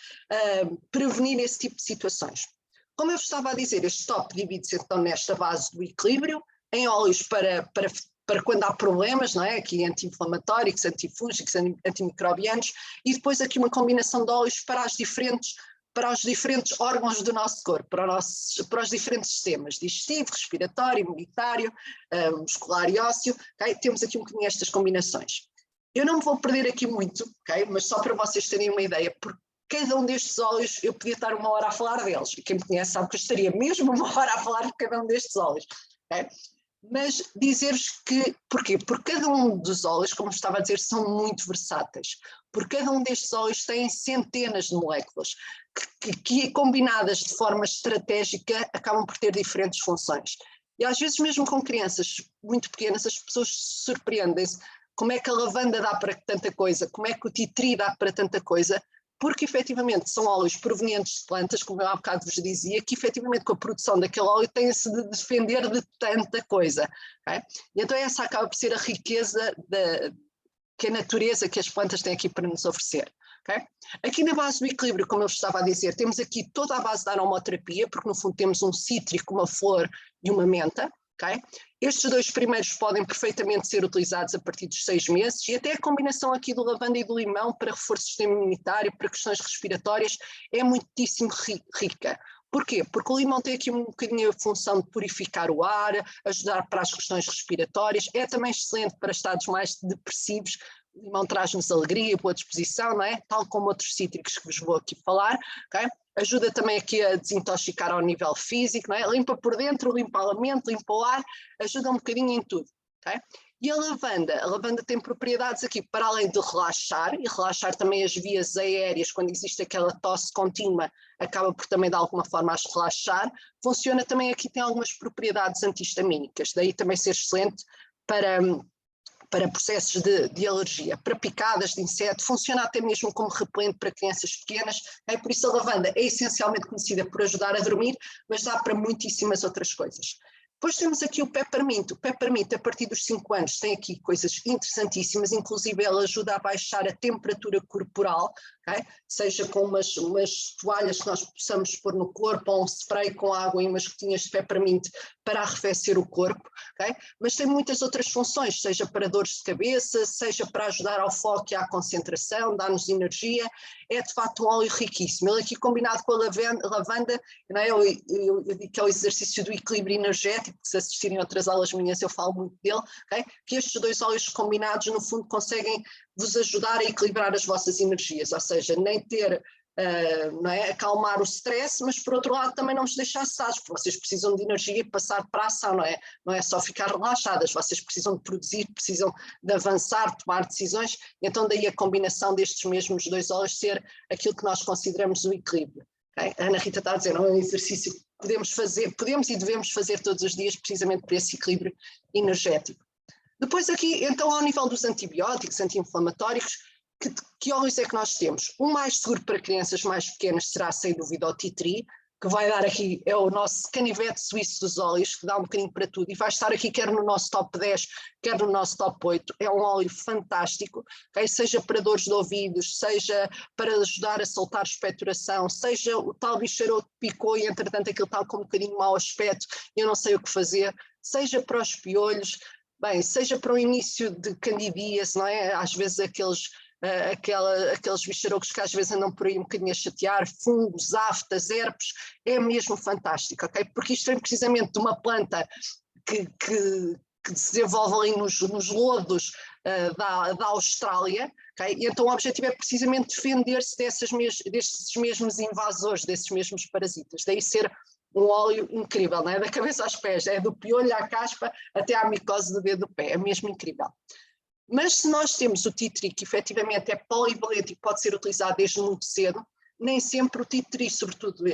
prevenir esse tipo de situações. Como eu vos estava a dizer, este top divide-se então nesta base do equilíbrio, em óleos para quando há problemas, não é? Aqui anti-inflamatórios, antifúngicos, antimicrobianos, e depois aqui uma combinação de óleos para os diferentes órgãos do nosso corpo, para os diferentes sistemas, digestivo, respiratório, imunitário, muscular e ósseo, okay? Temos aqui um bocadinho estas combinações. Eu não me vou perder aqui muito, okay? Mas só para vocês terem uma ideia, porque cada um destes óleos eu podia estar 1 hora a falar deles, e quem me conhece sabe que eu estaria mesmo 1 hora a falar de cada um destes óleos, okay? Mas dizer-vos que, porquê? Porque cada um dos óleos, como estava a dizer, são muito versáteis. Porque cada um destes óleos tem centenas de moléculas que combinadas de forma estratégica acabam por ter diferentes funções. E às vezes mesmo com crianças muito pequenas as pessoas surpreendem-se como é que a lavanda dá para tanta coisa, como é que o tea tree dá para tanta coisa, porque efetivamente são óleos provenientes de plantas, como eu há bocado vos dizia, que efetivamente com a produção daquele óleo tem-se de defender de tanta coisa. Okay? E então essa acaba por ser a riqueza que a natureza, que as plantas têm aqui para nos oferecer. Okay? Aqui na base do equilíbrio, como eu estava a dizer, temos aqui toda a base da aromaterapia, porque no fundo temos um cítrico, uma flor e uma menta. Okay? Estes 2 primeiros podem perfeitamente ser utilizados a partir dos 6 meses, e até a combinação aqui do lavanda e do limão para reforço do sistema imunitário, para questões respiratórias, é muitíssimo rica. Porquê? Porque o limão tem aqui um bocadinho a função de purificar o ar, ajudar para as questões respiratórias, é também excelente para estados mais depressivos. O limão traz-nos alegria, boa disposição, não é? Tal como outros cítricos que vos vou aqui falar, ok? Ajuda também aqui a desintoxicar ao nível físico, não é? Limpa por dentro, limpa a mente, limpa o ar, ajuda um bocadinho em tudo, ok? E a lavanda tem propriedades aqui para além de relaxar, e relaxar também as vias aéreas, quando existe aquela tosse contínua, acaba por também de alguma forma as relaxar. Funciona também aqui, tem algumas propriedades antihistamínicas, daí também ser excelente para processos de alergia, para picadas de inseto, funciona até mesmo como repelente para crianças pequenas, por isso a lavanda é essencialmente conhecida por ajudar a dormir, mas dá para muitíssimas outras coisas. Depois temos aqui o peppermint. O peppermint, a partir dos 5 anos, tem aqui coisas interessantíssimas, inclusive ela ajuda a baixar a temperatura corporal, okay? Seja com umas toalhas que nós possamos pôr no corpo, ou um spray com água e umas gotinhas de peppermint para arrefecer o corpo, okay? Mas tem muitas outras funções, seja para dores de cabeça, seja para ajudar ao foco e à concentração, dar-nos energia. É de facto um óleo riquíssimo. Ele aqui combinado com a lavanda, não é? Eu digo que é o exercício do equilíbrio energético, que se assistirem a outras aulas minhas eu falo muito dele, okay? Que estes 2 óleos combinados no fundo conseguem vos ajudar a equilibrar as vossas energias, ou seja, nem ter, não é, acalmar o stress, mas por outro lado também não vos deixar assados, porque vocês precisam de energia e passar para a ação, não é só ficar relaxadas, vocês precisam de produzir, precisam de avançar, tomar decisões, então daí a combinação destes mesmos 2 óleos ser aquilo que nós consideramos o equilíbrio. Okay? A Ana Rita está a dizer, não é um exercício que podemos e devemos fazer todos os dias precisamente por esse equilíbrio energético. Depois aqui, então, ao nível dos antibióticos, anti-inflamatórios, que óleos é que nós temos? O mais seguro para crianças mais pequenas será, sem dúvida, o tea tree, que vai dar aqui, é o nosso canivete suíço dos óleos, que dá um bocadinho para tudo, e vai estar aqui quer no nosso top 10, quer no nosso top 8, é um óleo fantástico, okay? Seja para dores de ouvidos, seja para ajudar a soltar expectoração, seja o tal bicharoco que picou e entretanto aquilo está com um bocadinho mau aspecto e eu não sei o que fazer, seja para os piolhos, bem, seja para o início de candidíase, não é? Às vezes aqueles bicharocos que às vezes andam por aí um bocadinho a chatear, fungos, aftas, herpes, é mesmo fantástico, ok? Porque isto vem precisamente de uma planta que se desenvolve ali nos lodos da Austrália, okay? E então o objetivo é precisamente defender-se destes mesmos invasores, desses mesmos parasitas, daí ser um óleo incrível, não é? Da cabeça aos pés, é do piolho à caspa até à micose do dedo do pé, é mesmo incrível. Mas se nós temos o tea tree, que efetivamente é polivalente e pode ser utilizado desde muito cedo, nem sempre o tea tree, sobretudo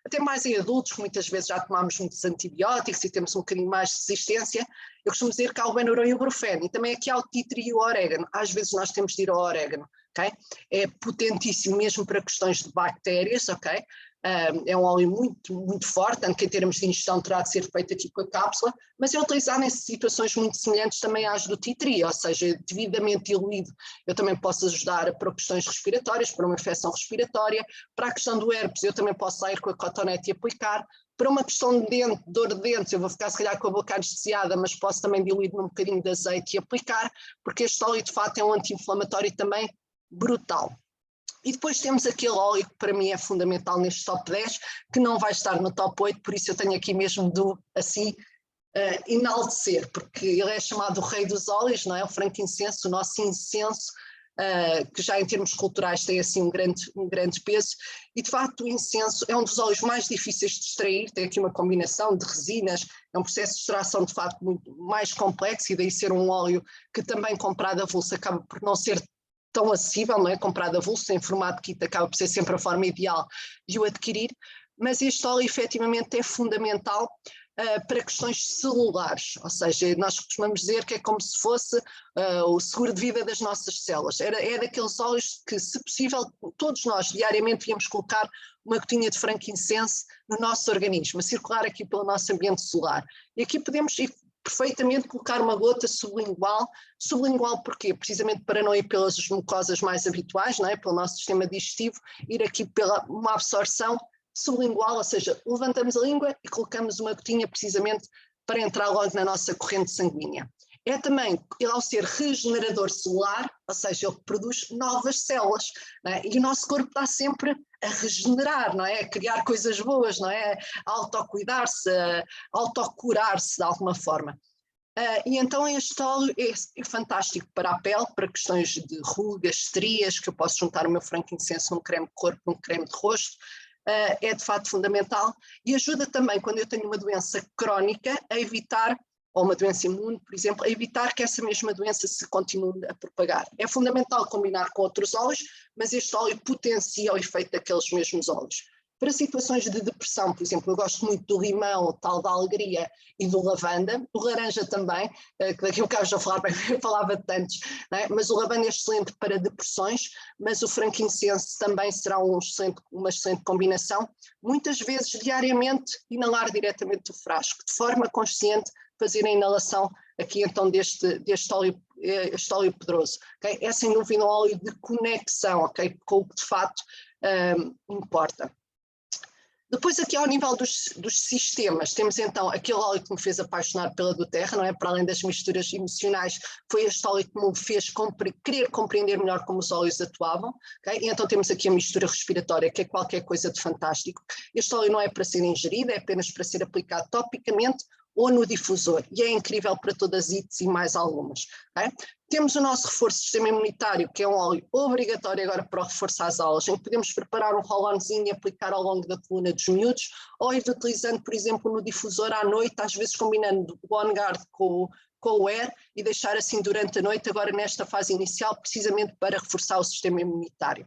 até mais em adultos, que muitas vezes já tomamos muitos antibióticos e temos um bocadinho mais de resistência, eu costumo dizer que há o Benuron e o Brufen, e também aqui há o tea tree e o orégano, às vezes nós temos de ir ao orégano, ok? É potentíssimo mesmo para questões de bactérias, ok? É um óleo muito, muito forte, tanto que em termos de ingestão terá de ser feito aqui com a cápsula, mas é utilizado em situações muito semelhantes também às do tea tree, ou seja, devidamente diluído. Eu também posso ajudar para questões respiratórias, para uma infecção respiratória, para a questão do herpes, eu também posso sair com a cotonete e aplicar. Para uma questão de dor de dentes, eu vou ficar se calhar com a boca anestesiada, mas posso também diluir num bocadinho de azeite e aplicar, porque este óleo de fato é um anti-inflamatório também brutal. E depois temos aquele óleo que para mim é fundamental neste top 10, que não vai estar no top 8, por isso eu tenho aqui mesmo enaltecer, porque ele é chamado o rei dos óleos, não é? O frankincenso, o nosso incenso, que já em termos culturais tem assim um grande peso, e de facto o incenso é um dos óleos mais difíceis de extrair, tem aqui uma combinação de resinas, é um processo de extração de facto muito mais complexo, e daí ser um óleo que também comprado avulso acaba por não ser tão acessível, não é? Comprado avulso, em formato kit, acaba por ser sempre a forma ideal de o adquirir, mas este óleo efetivamente é fundamental para questões celulares, ou seja, nós costumamos dizer que é como se fosse o seguro de vida das nossas células, é daqueles óleos que, se possível, todos nós diariamente devíamos colocar uma gotinha de frankincense no nosso organismo, a circular aqui pelo nosso ambiente celular, e aqui podemos ir perfeitamente colocar uma gota sublingual porquê? Precisamente para não ir pelas mucosas mais habituais, não é? Pelo nosso sistema digestivo, ir aqui pela uma absorção sublingual, ou seja, levantamos a língua e colocamos uma gotinha precisamente para entrar logo na nossa corrente sanguínea. É também, ele ao ser regenerador celular, ou seja, ele produz novas células, não é? E o nosso corpo está sempre a regenerar, não é? A criar coisas boas, não é? A autocuidar-se, a autocurar-se de alguma forma. E então este óleo é fantástico para a pele, para questões de rugas, estrias, que eu posso juntar o meu frankincenso num creme de corpo, num creme de rosto, é de facto fundamental e ajuda também, quando eu tenho uma doença crónica, a evitar, ou uma doença imune, por exemplo, a evitar que essa mesma doença se continue a propagar. É fundamental combinar com outros óleos, mas este óleo potencia o efeito daqueles mesmos óleos. Para situações de depressão, por exemplo, eu gosto muito do limão, o tal da alegria e do lavanda, o laranja também, que daqui a bocado já falava de tantos, não é? Mas o lavanda é excelente para depressões, mas o frankincense também será uma excelente combinação, muitas vezes diariamente inalar diretamente do frasco, de forma consciente, fazer a inalação aqui então deste óleo, este óleo poderoso, okay? É sem dúvida um óleo de conexão, okay? Com o que de facto importa. Depois aqui ao nível dos sistemas, temos então aquele óleo que me fez apaixonar pela doTERRA, não é? Para além das misturas emocionais, foi este óleo que me fez querer compreender melhor como os óleos atuavam, okay? E então temos aqui a mistura respiratória, que é qualquer coisa de fantástico. Este óleo não é para ser ingerido, é apenas para ser aplicado topicamente ou no difusor, e é incrível para todas as ites e mais algumas. Okay? Temos o nosso reforço do sistema imunitário, que é um óleo obrigatório agora para o reforço às aulas, em que podemos preparar um roll-onzinho e aplicar ao longo da coluna dos miúdos, ou ir utilizando, por exemplo, no difusor à noite, às vezes combinando o OnGuard com o Air e deixar assim durante a noite, agora nesta fase inicial, precisamente para reforçar o sistema imunitário.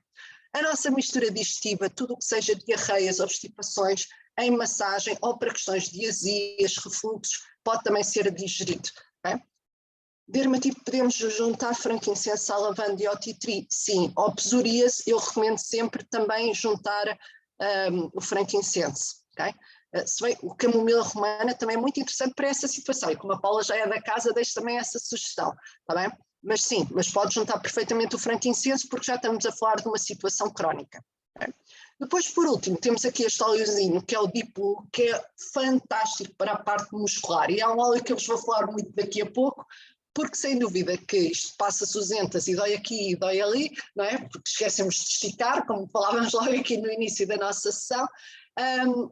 A nossa mistura digestiva, tudo o que seja diarreias, obstipações, em massagem ou para questões de azias, refluxos, pode também ser digerido. Okay? Dermatite, podemos juntar frankincense, lavanda e o tea tree? Sim. Ou psoríase, eu recomendo sempre também juntar o frankincense. Okay? Se bem, o camomila romana também é muito interessante para essa situação, e como a Paula já é da casa, deixo também essa sugestão, está bem? Mas sim, mas pode juntar perfeitamente o frankincense, porque já estamos a falar de uma situação crónica. Okay? Depois, por último, temos aqui este óleozinho, que é o Dipu, que é fantástico para a parte muscular, e é um óleo que eu vos vou falar muito daqui a pouco, porque sem dúvida que isto passa-se os entas e dói aqui e dói ali, não é? Porque esquecemos de esticar, como falávamos logo aqui no início da nossa sessão,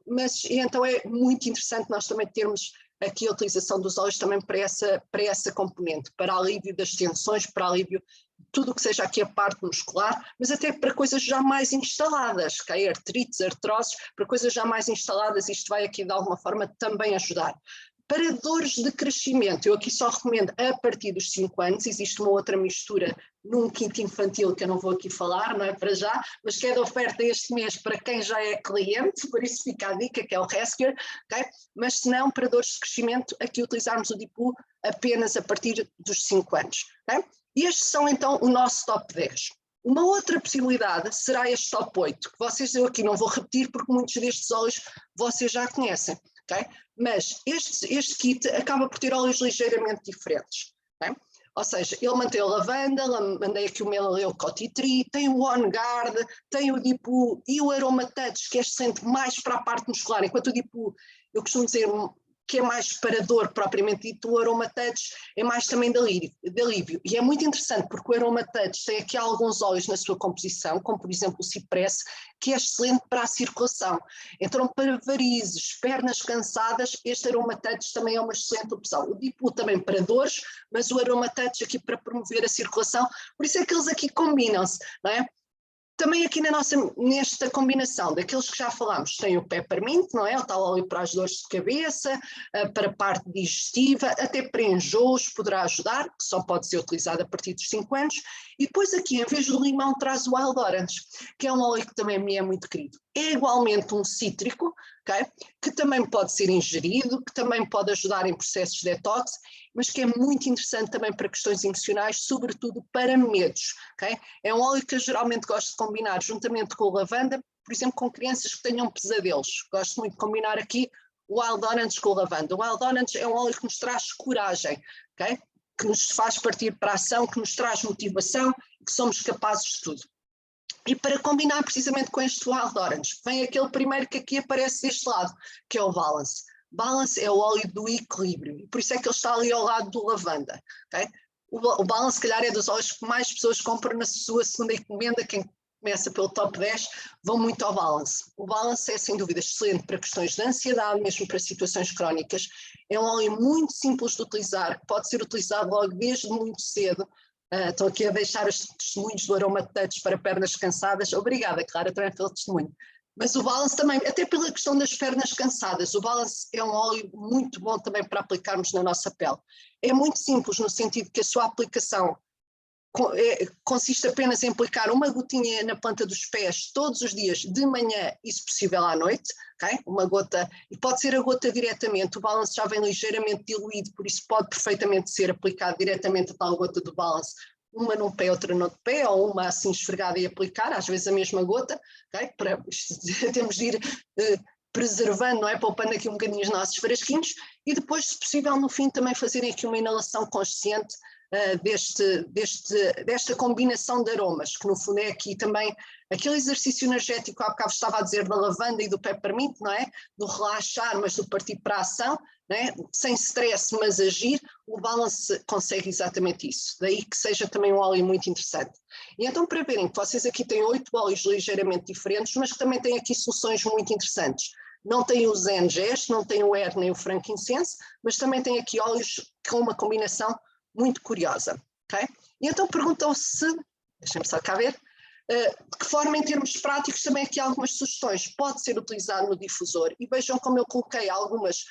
mas então é muito interessante nós também termos aqui a utilização dos óleos também para essa componente, para alívio das tensões, para alívio de tudo o que seja aqui a parte muscular, mas até para coisas já mais instaladas, que artrites, artroses, para coisas já mais instaladas, isto vai aqui de alguma forma também ajudar. Para dores de crescimento, eu aqui só recomendo a partir dos 5 anos, existe uma outra mistura num kit infantil que eu não vou aqui falar, não é para já, mas que é de oferta este mês para quem já é cliente, por isso fica a dica, que é o Rescue, okay? Mas se não, para dores de crescimento, aqui utilizarmos o Dipu apenas a partir dos 5 anos. Okay? E estes são então o nosso top 10. Uma outra possibilidade será este top 8, que vocês, eu aqui não vou repetir porque muitos destes óleos vocês já conhecem. Okay? Mas este kit acaba por ter óleos ligeiramente diferentes. Okay? Ou seja, ele mantém a lavanda, mandei aqui o melaleuca, o tea tree, tem o OnGuard, tem o Dipu e o Aroma Touch, que é excelente mais para a parte muscular, enquanto o Dipu, eu costumo dizer que é mais para dor propriamente dito, o Aroma Touch é mais também de alívio. E é muito interessante porque o Aroma Touch tem aqui alguns óleos na sua composição, como por exemplo o cipresse, que é excelente para a circulação. Então para varizes, pernas cansadas, este Aroma Touch também é uma excelente opção. O Dipu também para dores, mas o Aroma Touch aqui para promover a circulação, por isso é que eles aqui combinam-se, não é? Também aqui nesta combinação daqueles que já falámos, tem o peppermint, não é? O tal óleo para as dores de cabeça, para a parte digestiva, até para enjoos poderá ajudar, que só pode ser utilizado a partir dos 5 anos. E depois aqui, em vez do limão, traz o Wild Orange, que é um óleo que também me é muito querido. É igualmente um cítrico, okay? Que também pode ser ingerido, que também pode ajudar em processos de detox, mas que é muito interessante também para questões emocionais, sobretudo para medos. Okay? É um óleo que eu geralmente gosto de combinar juntamente com a lavanda, por exemplo, com crianças que tenham pesadelos. Gosto muito de combinar aqui o Wild Orange com a lavanda. O Wild Orange é um óleo que nos traz coragem, okay? Que nos faz partir para a ação, que nos traz motivação, que somos capazes de tudo. E para combinar precisamente com este Wild Orange, vem aquele primeiro que aqui aparece deste lado, que é o Balance. Balance é o óleo do equilíbrio, e por isso é que ele está ali ao lado do lavanda. Okay? O Balance, se calhar, é dos óleos que mais pessoas compram na sua segunda encomenda. Quem começa pelo top 10 vão muito ao Balance. O Balance é, sem dúvida, excelente para questões de ansiedade, mesmo para situações crónicas. É um óleo muito simples de utilizar, pode ser utilizado logo desde muito cedo. Estou aqui a deixar os testemunhos do Aroma Touch para pernas cansadas. Obrigada, Clara, também pelo testemunho. Mas o Balance também, até pela questão das pernas cansadas, o Balance é um óleo muito bom também para aplicarmos na nossa pele. É muito simples no sentido que a sua aplicação consiste apenas em aplicar uma gotinha na planta dos pés todos os dias, de manhã e, se possível, à noite. Okay? Uma gota, e pode ser a gota diretamente, o Balance já vem ligeiramente diluído, por isso pode perfeitamente ser aplicado diretamente a tal gota do Balance, uma num pé, outra no outro pé, ou uma assim esfregada e aplicar, às vezes a mesma gota, okay? Temos de ir preservando, não é? Poupando aqui um bocadinho os nossos frasquinhos, e depois, se possível, no fim também fazerem aqui uma inalação consciente desta combinação de aromas, que no fundo é aqui também aquele exercício energético, há bocado estava a dizer, da lavanda e do peppermint, não é? Do relaxar, mas do partir para a ação, não é? Sem stress, mas agir. O Balance consegue exatamente isso, daí que seja também um óleo muito interessante. E então, para verem que vocês aqui têm 8 óleos ligeiramente diferentes, mas que também têm aqui soluções muito interessantes. Não tem o Zen Gesto, não tem o Air nem o Frankincense, mas também tem aqui óleos com uma combinação muito curiosa, ok? E então perguntam-se, deixem-me só cá ver, de que forma, em termos práticos, também aqui há algumas sugestões. Pode ser utilizado no difusor, e vejam como eu coloquei algumas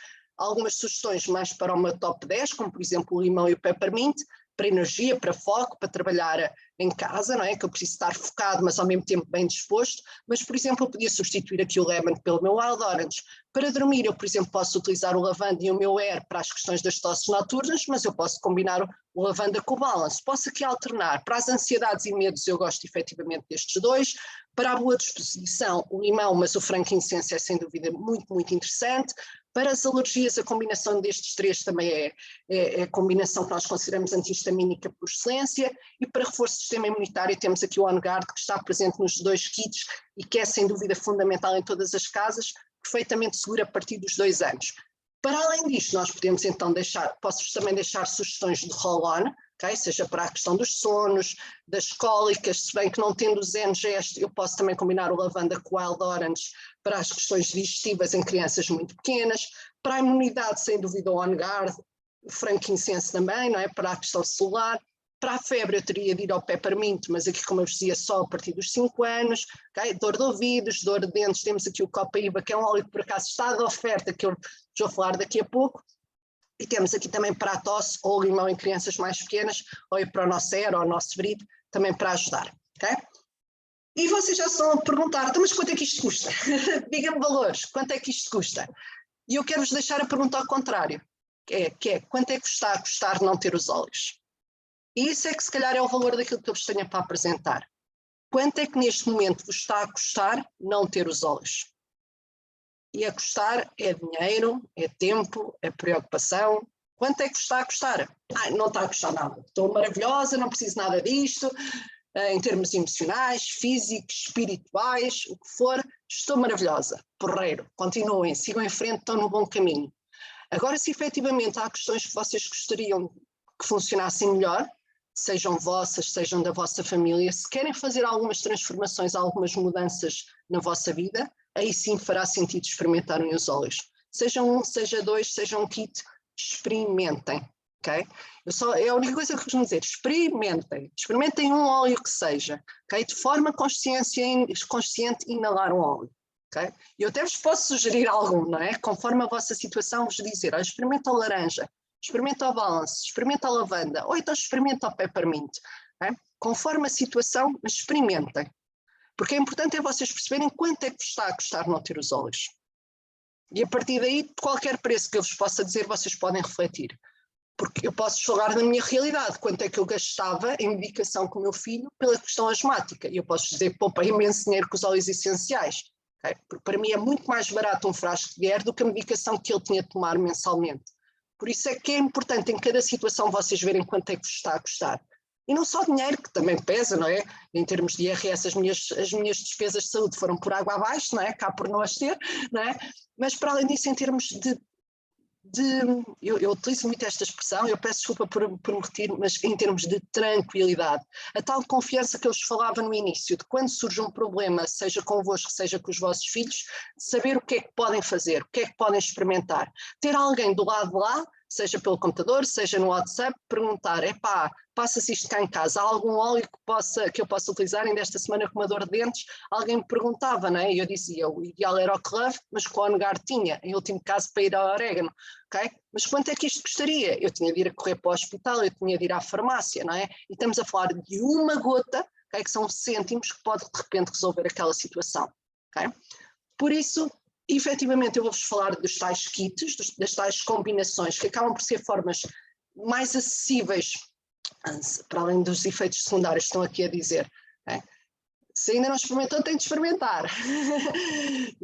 sugestões mais para o meu top 10, como por exemplo o limão e o peppermint, para energia, para foco, para trabalhar em casa, não é? Que eu preciso estar focado, mas ao mesmo tempo bem disposto. Mas, por exemplo, eu podia substituir aqui o lemon pelo meu wild orange. Para dormir, eu, por exemplo, posso utilizar o lavanda e o meu air para as questões das tosses noturnas, mas eu posso combinar o lavanda com o balance. Posso aqui alternar. Para as ansiedades e medos, eu gosto efetivamente destes dois. Para a boa disposição, o limão, mas o frankincense é sem dúvida muito, muito interessante. Para as alergias, a combinação destes três também é a combinação que nós consideramos antihistamínica por excelência. E para reforço do sistema imunitário, temos aqui o On Guard, que está presente nos 2 kits e que é sem dúvida fundamental em todas as casas, perfeitamente seguro a partir dos 2 anos. Para além disto, nós podemos então posso-vos também deixar sugestões de roll-on, okay? Seja para a questão dos sonos, das cólicas, se bem que não tendo o Zen Gesto, eu posso também combinar o lavanda com o wild orange para as questões digestivas em crianças muito pequenas. Para a imunidade, sem dúvida, o On Guard, o frankincense também, não é? Para a questão celular. Para a febre eu teria de ir ao peppermint, mas aqui, como eu vos dizia, só a partir dos 5 anos. Okay? Dor de ouvidos, dor de dentes, temos aqui o copaíba, que é um óleo que por acaso está de oferta, que eu vou falar daqui a pouco. E temos aqui também para a tosse ou o limão em crianças mais pequenas, ou para o nosso air ou o nosso bride, também para ajudar. Okay? E vocês já estão a perguntar, então, mas quanto é que isto custa? Diga-me valores, quanto é que isto custa? E eu quero-vos deixar a pergunta ao contrário, que é quanto é que está a custar não ter os óleos? E isso é que se calhar é o valor daquilo que eu vos tenho para apresentar. Quanto é que neste momento vos está a custar não ter os óleos? E a custar é dinheiro, é tempo, é preocupação. Quanto é que vos está a custar? Não está a custar nada. Estou maravilhosa, não preciso nada disto, em termos emocionais, físicos, espirituais, o que for, estou maravilhosa. Porreiro, continuem, sigam em frente, estão no bom caminho. Agora, se efetivamente há questões que vocês gostariam que funcionassem melhor, sejam vossas, sejam da vossa família, se querem fazer algumas transformações, algumas mudanças na vossa vida, aí sim fará sentido experimentarem os óleos. Seja um, seja dois, seja um kit, experimentem, ok? É a única coisa que eu vos dizer, experimentem um óleo que seja, ok? De forma consciente, inalar um óleo, ok? Eu até vos posso sugerir algum, não é? Conforme a vossa situação, vos dizer, experimenta o laranja, experimenta o balance, experimenta a lavanda, ou então experimenta o peppermint. Okay? Conforme a situação, experimentem. Porque é importante vocês perceberem quanto é que vos está a custar não ter os óleos. E a partir daí, de qualquer preço que eu vos possa dizer, vocês podem refletir. Porque eu posso falar da minha realidade, quanto é que eu gastava em medicação com o meu filho pela questão asmática. E eu posso dizer, poupa imenso dinheiro com os óleos essenciais. Okay? Porque para mim é muito mais barato um frasco de guerra do que a medicação que ele tinha de tomar mensalmente. Por isso é que é importante em cada situação vocês verem quanto é que vos está a custar. E não só dinheiro, que também pesa, não é? Em termos de IRS, as minhas despesas de saúde foram por água abaixo, não é? Cá por não as ter, não é? Mas para além disso, em termos de eu utilizo muito esta expressão, eu peço desculpa por me repetir, mas em termos de tranquilidade, a tal confiança que eu vos falava no início, de quando surge um problema, seja convosco, seja com os vossos filhos, saber o que é que podem fazer, o que é que podem experimentar. Ter alguém do lado de lá, seja pelo computador, seja no WhatsApp, perguntar, passa-se isto cá em casa, há algum óleo que eu possa utilizar? Ainda esta semana com uma dor de dentes, alguém me perguntava, não é? E eu dizia, o ideal era o Clove, mas com o Onegar tinha, em último caso para ir ao orégano, ok? Mas quanto é que isto custaria? Eu tinha de ir a correr para o hospital, eu tinha de ir à farmácia, não é? E estamos a falar de uma gota, okay, que são cêntimos, que pode de repente resolver aquela situação, ok? Por isso, efetivamente, eu vou-vos falar dos tais kits, das tais combinações, que acabam por ser formas mais acessíveis, para além dos efeitos secundários que estão aqui a dizer. Okay? Se ainda não experimentou, tem de experimentar.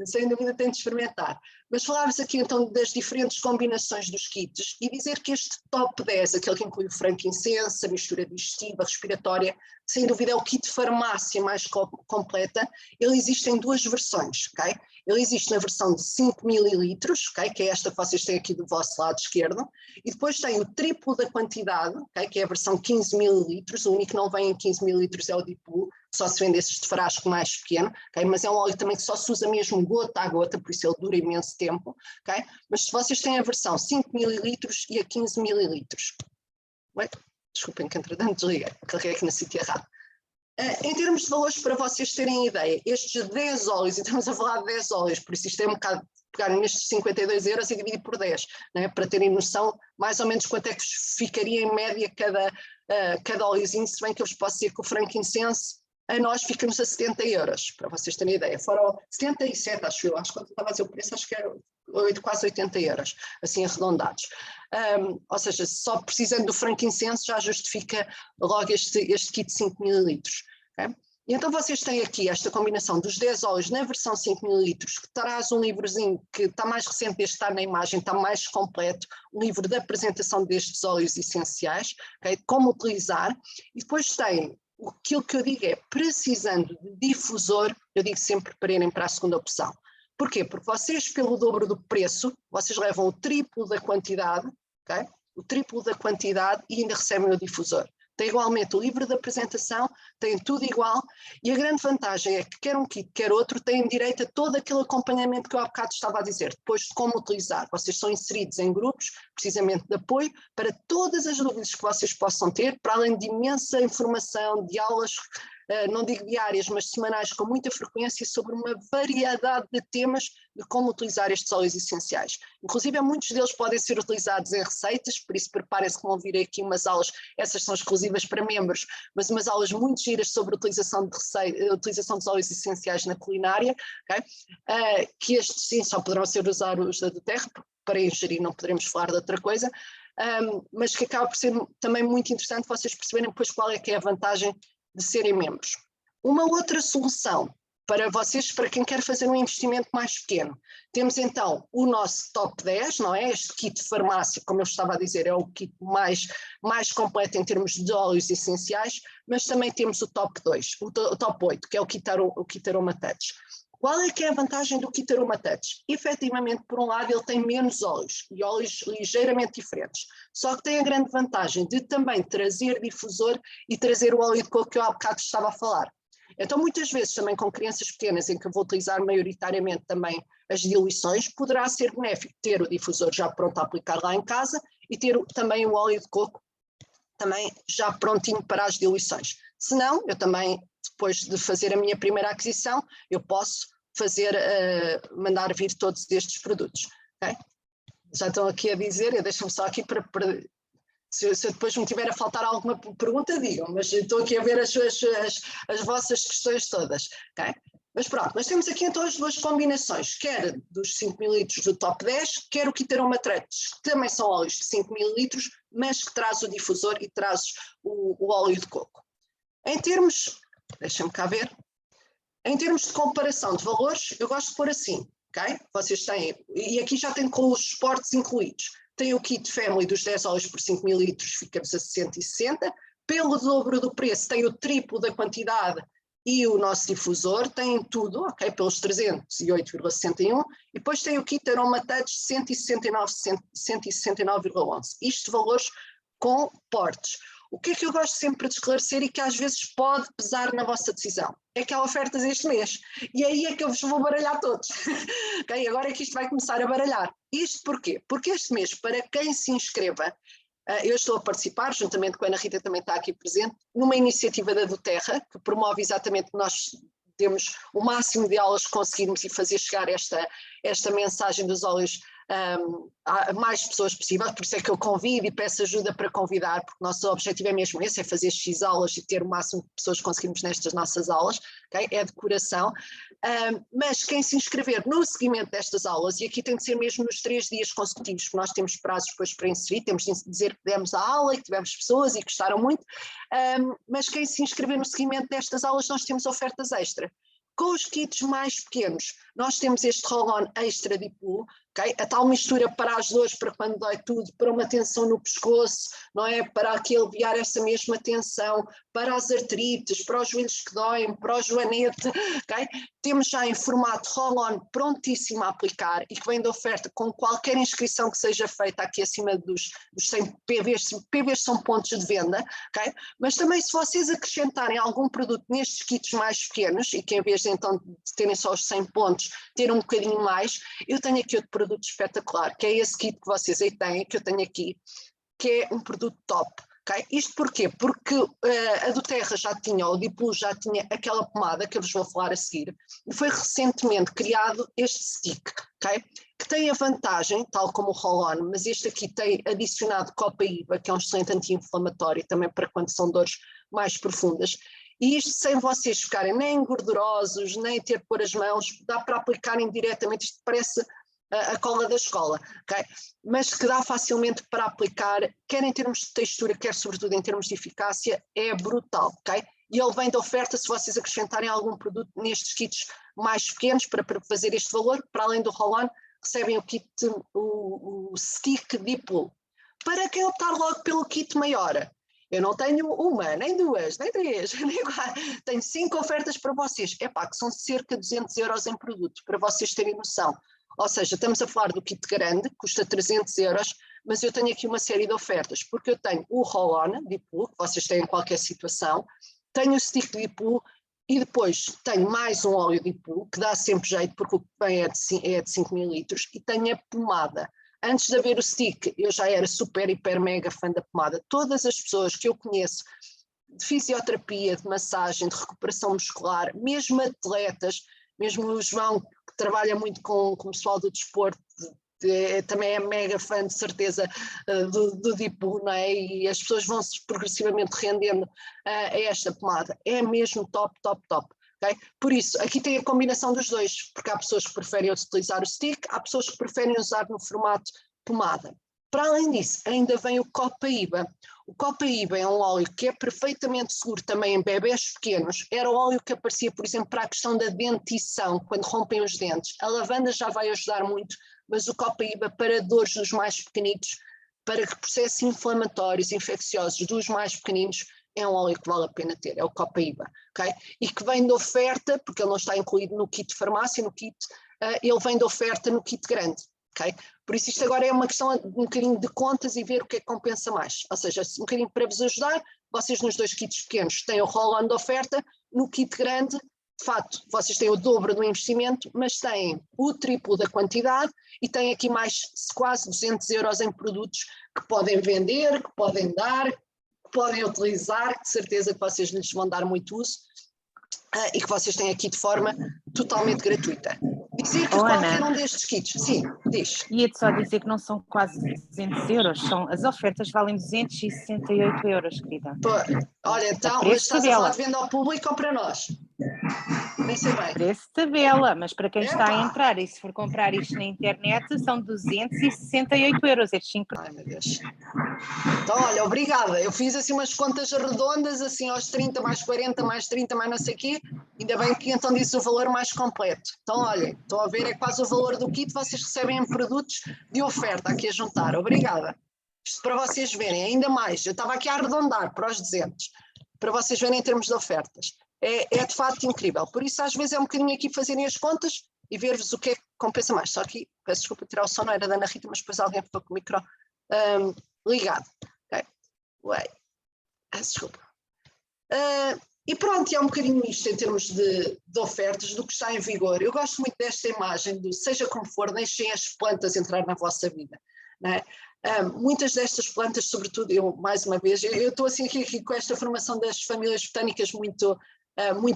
Sem dúvida tem de experimentar. Mas falar-vos aqui então das diferentes combinações dos kits e dizer que este top 10, aquele que inclui o frankincenso, a mistura digestiva, respiratória, sem dúvida é o kit farmácia mais completa, ele existe em duas versões, ok? Ele existe na versão de 5 ml, okay, que é esta que vocês têm aqui do vosso lado esquerdo, e depois tem o triplo da quantidade, okay, que é a versão 15 ml, o único que não vem em 15 ml é o Diplo, que só se vende esses de frasco mais pequeno, okay, mas é um óleo também que só se usa mesmo gota a gota, por isso ele dura imenso tempo, okay? Mas se vocês têm a versão 5 ml e a 15 ml, desculpem que entretanto desliguei, carreguei aqui no sítio errado. Em termos de valores, para vocês terem ideia, estes 10 óleos, e estamos a falar de 10 óleos, por isso isto é um bocado pegarem nestes 52 euros e dividir por 10, né, para terem noção mais ou menos quanto é que ficaria em média cada óleozinho, se bem que eu vos posso dizer que o frankincense a nós fica-nos a 70 euros, para vocês terem ideia. Foram 77, acho que quando eu estava a dizer o preço, acho que era quase 80 euros, assim arredondados. Ou seja, só precisando do frankincense já justifica logo este kit de 5 ml. Okay? E então vocês têm aqui esta combinação dos 10 óleos na versão 5 ml, que traz um livrozinho que está mais recente deste, está na imagem, está mais completo, um livro de apresentação destes óleos essenciais, okay? Como utilizar, e depois tem aquilo que eu digo é, precisando de difusor, eu digo sempre para irem para a segunda opção. Porquê? Porque vocês, pelo dobro do preço, vocês levam o triplo da quantidade, okay? O triplo da quantidade e ainda recebem o difusor. Tem igualmente o livro de apresentação, tem tudo igual, e a grande vantagem é que quer um kit, quer outro, têm direito a todo aquele acompanhamento que eu há bocado estava a dizer, depois de como utilizar. Vocês são inseridos em grupos, precisamente de apoio, para todas as dúvidas que vocês possam ter, para além de imensa informação, de aulas, não digo diárias, mas semanais, com muita frequência, sobre uma variedade de temas de como utilizar estes óleos essenciais. Inclusive, muitos deles podem ser utilizados em receitas, por isso preparem-se que vão vir aqui umas aulas, essas são exclusivas para membros, mas umas aulas muito giras sobre a utilização dos óleos essenciais na culinária, okay? Que estes sim só poderão ser usados da Terra, para ingerir não poderemos falar de outra coisa, mas que acaba por ser também muito interessante vocês perceberem depois qual é que é a vantagem de serem membros. Uma outra solução para vocês, para quem quer fazer um investimento mais pequeno, temos então o nosso top 10, não é? Este kit de farmácia, como eu estava a dizer, é o kit mais completo em termos de óleos essenciais, mas também temos o top 2, o top 8, que é o kit Aroma Touch. Qual é que é a vantagem do kit Aroma Touch? Efetivamente, por um lado, ele tem menos óleos, e óleos ligeiramente diferentes, só que tem a grande vantagem de também trazer difusor e trazer o óleo de coco que eu há bocado estava a falar. Então, muitas vezes, também com crianças pequenas, em que eu vou utilizar maioritariamente também as diluições, poderá ser benéfico ter o difusor já pronto a aplicar lá em casa e ter também o óleo de coco também já prontinho para as diluições. Se não, eu também, depois de fazer a minha primeira aquisição, eu posso mandar vir todos estes produtos. Okay? Já estão aqui a dizer, deixa-me só aqui para se eu depois me tiver a faltar alguma pergunta, digam, mas estou aqui a ver as vossas questões todas. Okay? Mas pronto, nós temos aqui então as duas combinações, quer dos 5 ml do top 10, quer o kit Aroma Touch, que também são óleos de 5 ml, mas que traz o difusor e traz o óleo de coco. Em termos, deixem-me cá ver, em termos de comparação de valores, eu gosto de pôr assim, ok? Vocês têm, e aqui já tem com os suportes incluídos, tem o kit Family dos 10 óleos por 5 ml, fica-vos a 160, pelo dobro do preço tem o triplo da quantidade, e o nosso difusor têm tudo, ok, pelos 308,61, e depois tem o kit Aroma Touch 169,11. Isto valores com portes. O que é que eu gosto sempre de esclarecer e que às vezes pode pesar na vossa decisão? É que há ofertas este mês. E aí é que eu vos vou baralhar todos. Okay? Agora é que isto vai começar a baralhar. Isto porquê? Porque este mês, para quem se inscreva, eu estou a participar, juntamente com a Ana Rita também está aqui presente, numa iniciativa da Doterra, que promove exatamente que nós temos o máximo de aulas que conseguirmos e fazer chegar esta mensagem dos óleos a mais pessoas possível, por isso é que eu convido e peço ajuda para convidar, porque o nosso objetivo é mesmo esse, é fazer X aulas e ter o máximo de pessoas que conseguimos nestas nossas aulas, okay? É de coração, mas quem se inscrever no seguimento destas aulas, e aqui tem de ser mesmo nos 3 dias consecutivos, porque nós temos prazos depois para inserir, temos de dizer que demos a aula e que tivemos pessoas e que gostaram muito, mas quem se inscrever no seguimento destas aulas, nós temos ofertas extra. Com os kits mais pequenos, nós temos este roll-on extra de pool, okay? A tal mistura para as dores, para quando dói tudo, para uma tensão no pescoço, não é? Para aqui aliviar essa mesma tensão, para as artrites, para os joelhos que doem, para o joanete, okay? Temos já em formato roll-on prontíssimo a aplicar e que vem de oferta com qualquer inscrição que seja feita aqui acima dos 100 PVs. PVs são pontos de venda, okay? Mas também se vocês acrescentarem algum produto nestes kits mais pequenos e que em vez de então de terem só os 100 pontos, ter um bocadinho mais, eu tenho aqui outro produto espetacular, que é esse kit que vocês aí têm, que eu tenho aqui, que é um produto top. Okay? Isto porquê? Porque a Doterra já tinha, o Diplo já tinha aquela pomada que eu vos vou falar a seguir, e foi recentemente criado este stick, okay? Que tem a vantagem, tal como o roll-on, mas este aqui tem adicionado copaíba, que é um excelente anti-inflamatório, também para quando são dores mais profundas, e isto sem vocês ficarem nem gordurosos, nem ter que pôr as mãos, dá para aplicarem diretamente, isto parece a cola da escola, okay? Mas que dá facilmente para aplicar, quer em termos de textura, quer sobretudo em termos de eficácia, é brutal, ok? E ele vem de oferta se vocês acrescentarem algum produto nestes kits mais pequenos para fazer este valor, para além do roll-on, recebem o kit, o stick Diplo. Para quem optar logo pelo kit maior, eu não tenho uma, nem duas, nem três, nem quatro, tenho 5 ofertas para vocês, epá, que são cerca de 200 euros em produto, para vocês terem noção. Ou seja, estamos a falar do kit grande, custa 300 euros, mas eu tenho aqui uma série de ofertas, porque eu tenho o roll-on Diplo, que vocês têm em qualquer situação, tenho o stick Diplo e depois tenho mais um óleo Diplo, que dá sempre jeito, porque o que vem é de 5 ml, e tenho a pomada. Antes de haver o stick, eu já era super, hiper, mega fã da pomada. Todas as pessoas que eu conheço de fisioterapia, de massagem, de recuperação muscular, mesmo atletas, mesmo o João, que trabalha muito com o pessoal do desporto, também é mega fã de certeza do Diplo, não é? E as pessoas vão-se progressivamente rendendo a esta pomada. É mesmo top, top, top. Okay? Por isso, aqui tem a combinação dos dois, porque há pessoas que preferem utilizar o stick, há pessoas que preferem usar no formato pomada. Para além disso, ainda vem o Copaíba. O Copaíba é um óleo que é perfeitamente seguro também em bebés pequenos. Era o óleo que aparecia, por exemplo, para a questão da dentição, quando rompem os dentes. A lavanda já vai ajudar muito, mas o Copaíba para dores dos mais pequenitos, para processos inflamatórios, infecciosos dos mais pequeninos, é um óleo que vale a pena ter, é o Copaíba, ok? E que vem de oferta, porque ele não está incluído no kit de farmácia, no kit, ele vem de oferta no kit grande. Okay? Por isso isto agora é uma questão de um bocadinho de contas e ver o que é que compensa mais, ou seja, um bocadinho para vos ajudar, vocês nos 2 kits pequenos têm o roll-on de oferta, no kit grande, de facto, vocês têm o dobro do investimento, mas têm o triplo da quantidade e têm aqui mais quase 200 euros em produtos que podem vender, que podem dar, que podem utilizar, que de certeza que vocês lhes vão dar muito uso e que vocês têm aqui de forma totalmente gratuita. Dizer que qualquer um destes kits, sim, diz. Ia-te só dizer que não são quase 200 euros, as ofertas valem 268 euros, querida. Pô, olha, então, mas estás a falar de venda ao público ou para nós? Nem sei bem. Preço de tabela, mas para quem está a entrar e se for comprar isto na internet são 268 euros. Estes 5... Ai, meu Deus. Então, olha, obrigada. Eu fiz assim umas contas redondas, assim aos 30 mais 40 mais 30 mais não sei o quê. Ainda bem que então disse o valor mais completo. Então, olha, estou a ver, é quase o valor do kit, vocês recebem em produtos de oferta aqui a juntar. Obrigada. Isto para vocês verem, ainda mais. Eu estava aqui a arredondar para os 200. para vocês verem em termos de ofertas. É de facto incrível. Por isso, às vezes, é um bocadinho aqui fazerem as contas e ver-vos o que é que compensa mais. Só aqui, peço desculpa tirar o som, não era da Ana Rita, mas depois alguém ficou com o micro ligado. Okay. Ué, peço desculpa. E pronto, é um bocadinho isto em termos de ofertas do que está em vigor. Eu gosto muito desta imagem do seja como for, deixem as plantas entrar na vossa vida. Não é? Muitas destas plantas, sobretudo, mais uma vez, eu estou assim aqui com esta formação das famílias botânicas muito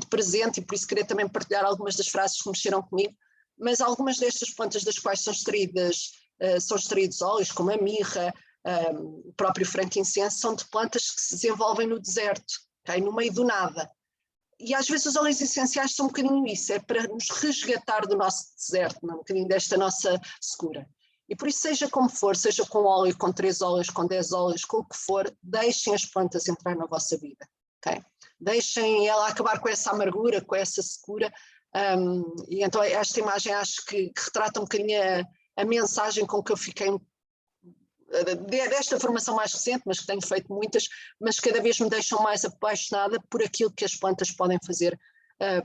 presente e por isso queria também partilhar algumas das frases que mexeram comigo, mas algumas destas plantas das quais são extraídos óleos, como a mirra, o próprio frankincense, são de plantas que se desenvolvem no deserto, okay? No meio do nada. E às vezes os óleos essenciais são um bocadinho isso, é para nos resgatar do nosso deserto, um bocadinho desta nossa secura. E por isso, seja como for, seja com óleo, com 3 óleos, com 10 óleos, com o que for, deixem as plantas entrar na vossa vida, ok? Deixem ela acabar com essa amargura, com essa secura, e então esta imagem acho que retrata um bocadinho a mensagem com que eu fiquei desta formação mais recente, mas que tenho feito muitas, mas cada vez me deixam mais apaixonada por aquilo que as plantas podem fazer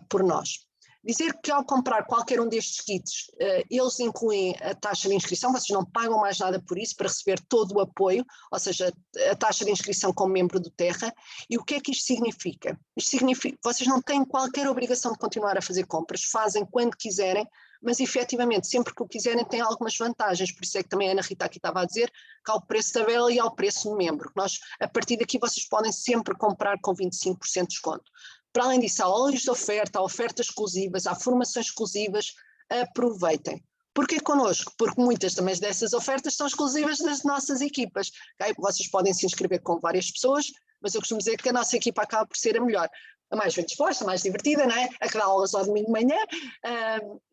por nós. Dizer que ao comprar qualquer um destes kits, eles incluem a taxa de inscrição, vocês não pagam mais nada por isso para receber todo o apoio, ou seja, a taxa de inscrição como membro do Terra. E o que é que isto significa? Isto significa que vocês não têm qualquer obrigação de continuar a fazer compras, fazem quando quiserem, mas efetivamente sempre que o quiserem têm algumas vantagens, por isso é que também a Ana Rita aqui estava a dizer que há o preço da tabela e há o preço do membro, que nós a partir daqui vocês podem sempre comprar com 25% de desconto. Para além disso, há óleos de oferta, há ofertas exclusivas, há formações exclusivas, aproveitem. Porquê connosco? Porque muitas também dessas ofertas são exclusivas das nossas equipas. Okay? Vocês podem se inscrever com várias pessoas, mas eu costumo dizer que a nossa equipa acaba por ser a melhor. A mais bem disposta, a mais divertida, não é? A que dá aulas ao domingo de manhã,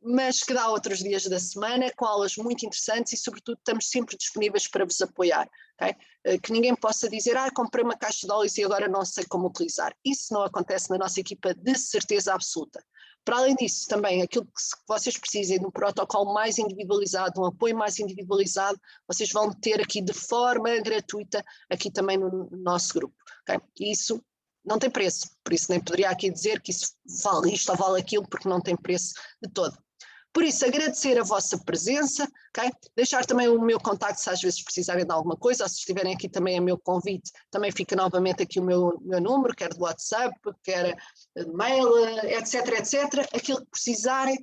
mas que dá outros dias da semana, com aulas muito interessantes e, sobretudo, estamos sempre disponíveis para vos apoiar. Okay? Que ninguém possa dizer, comprei uma caixa de óleos e agora não sei como utilizar. Isso não acontece na nossa equipa de certeza absoluta. Para além disso, também, aquilo que vocês precisem de um protocolo mais individualizado, um apoio mais individualizado, vocês vão ter aqui de forma gratuita, aqui também no nosso grupo. Okay? Isso não tem preço, por isso nem poderia aqui dizer que isso vale isto ou vale aquilo, porque não tem preço de todo. Por isso, agradecer a vossa presença, okay? Deixar também o meu contacto se às vezes precisarem de alguma coisa, ou se estiverem aqui também a meu convite, também fica novamente aqui o meu número, quer do WhatsApp, quer mail, etc, etc. Aquilo que precisarem,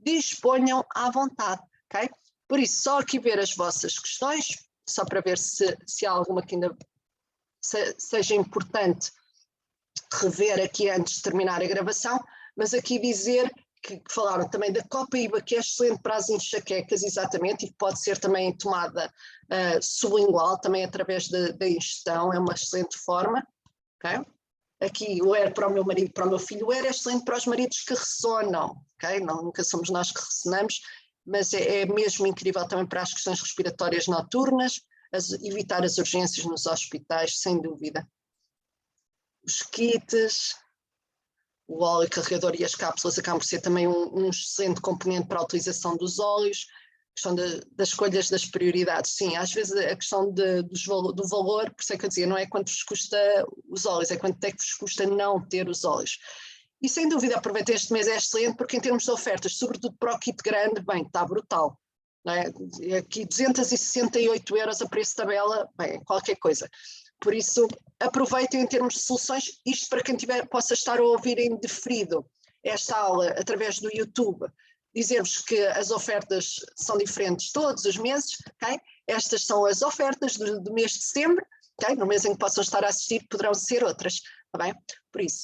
disponham à vontade, ok? Por isso, só aqui ver as vossas questões, só para ver se há alguma que ainda seja importante rever aqui antes de terminar a gravação, mas aqui dizer que falaram também da Copaíba, que é excelente para as enxaquecas, exatamente, e que pode ser também tomada sublingual, também através da ingestão, é uma excelente forma. Okay? Aqui o ER para o meu marido, para o meu filho, o ER é excelente para os maridos que ressonam, okay? Nunca somos nós que ressonamos, mas é mesmo incrível também para as questões respiratórias noturnas, evitar as urgências nos hospitais, sem dúvida. Os kits, o óleo carregador e as cápsulas acabam por ser também um excelente componente para a utilização dos óleos, questão das escolhas das prioridades. Sim, às vezes a questão do valor, por isso é que eu dizia, não é quanto vos custa os óleos, é quanto é que vos custa não ter os óleos. E sem dúvida, aproveitem este mês, é excelente, porque em termos de ofertas, sobretudo para o kit grande, bem, está brutal. Não é? Aqui 268 € a preço de tabela, bem, qualquer coisa. Por isso, aproveitem em termos de soluções, isto para quem possa estar a ouvir em diferido esta aula através do YouTube, dizer-vos que as ofertas são diferentes todos os meses, okay? Estas são as ofertas do mês de setembro, okay? No mês em que possam estar a assistir poderão ser outras, tá bem? Por isso,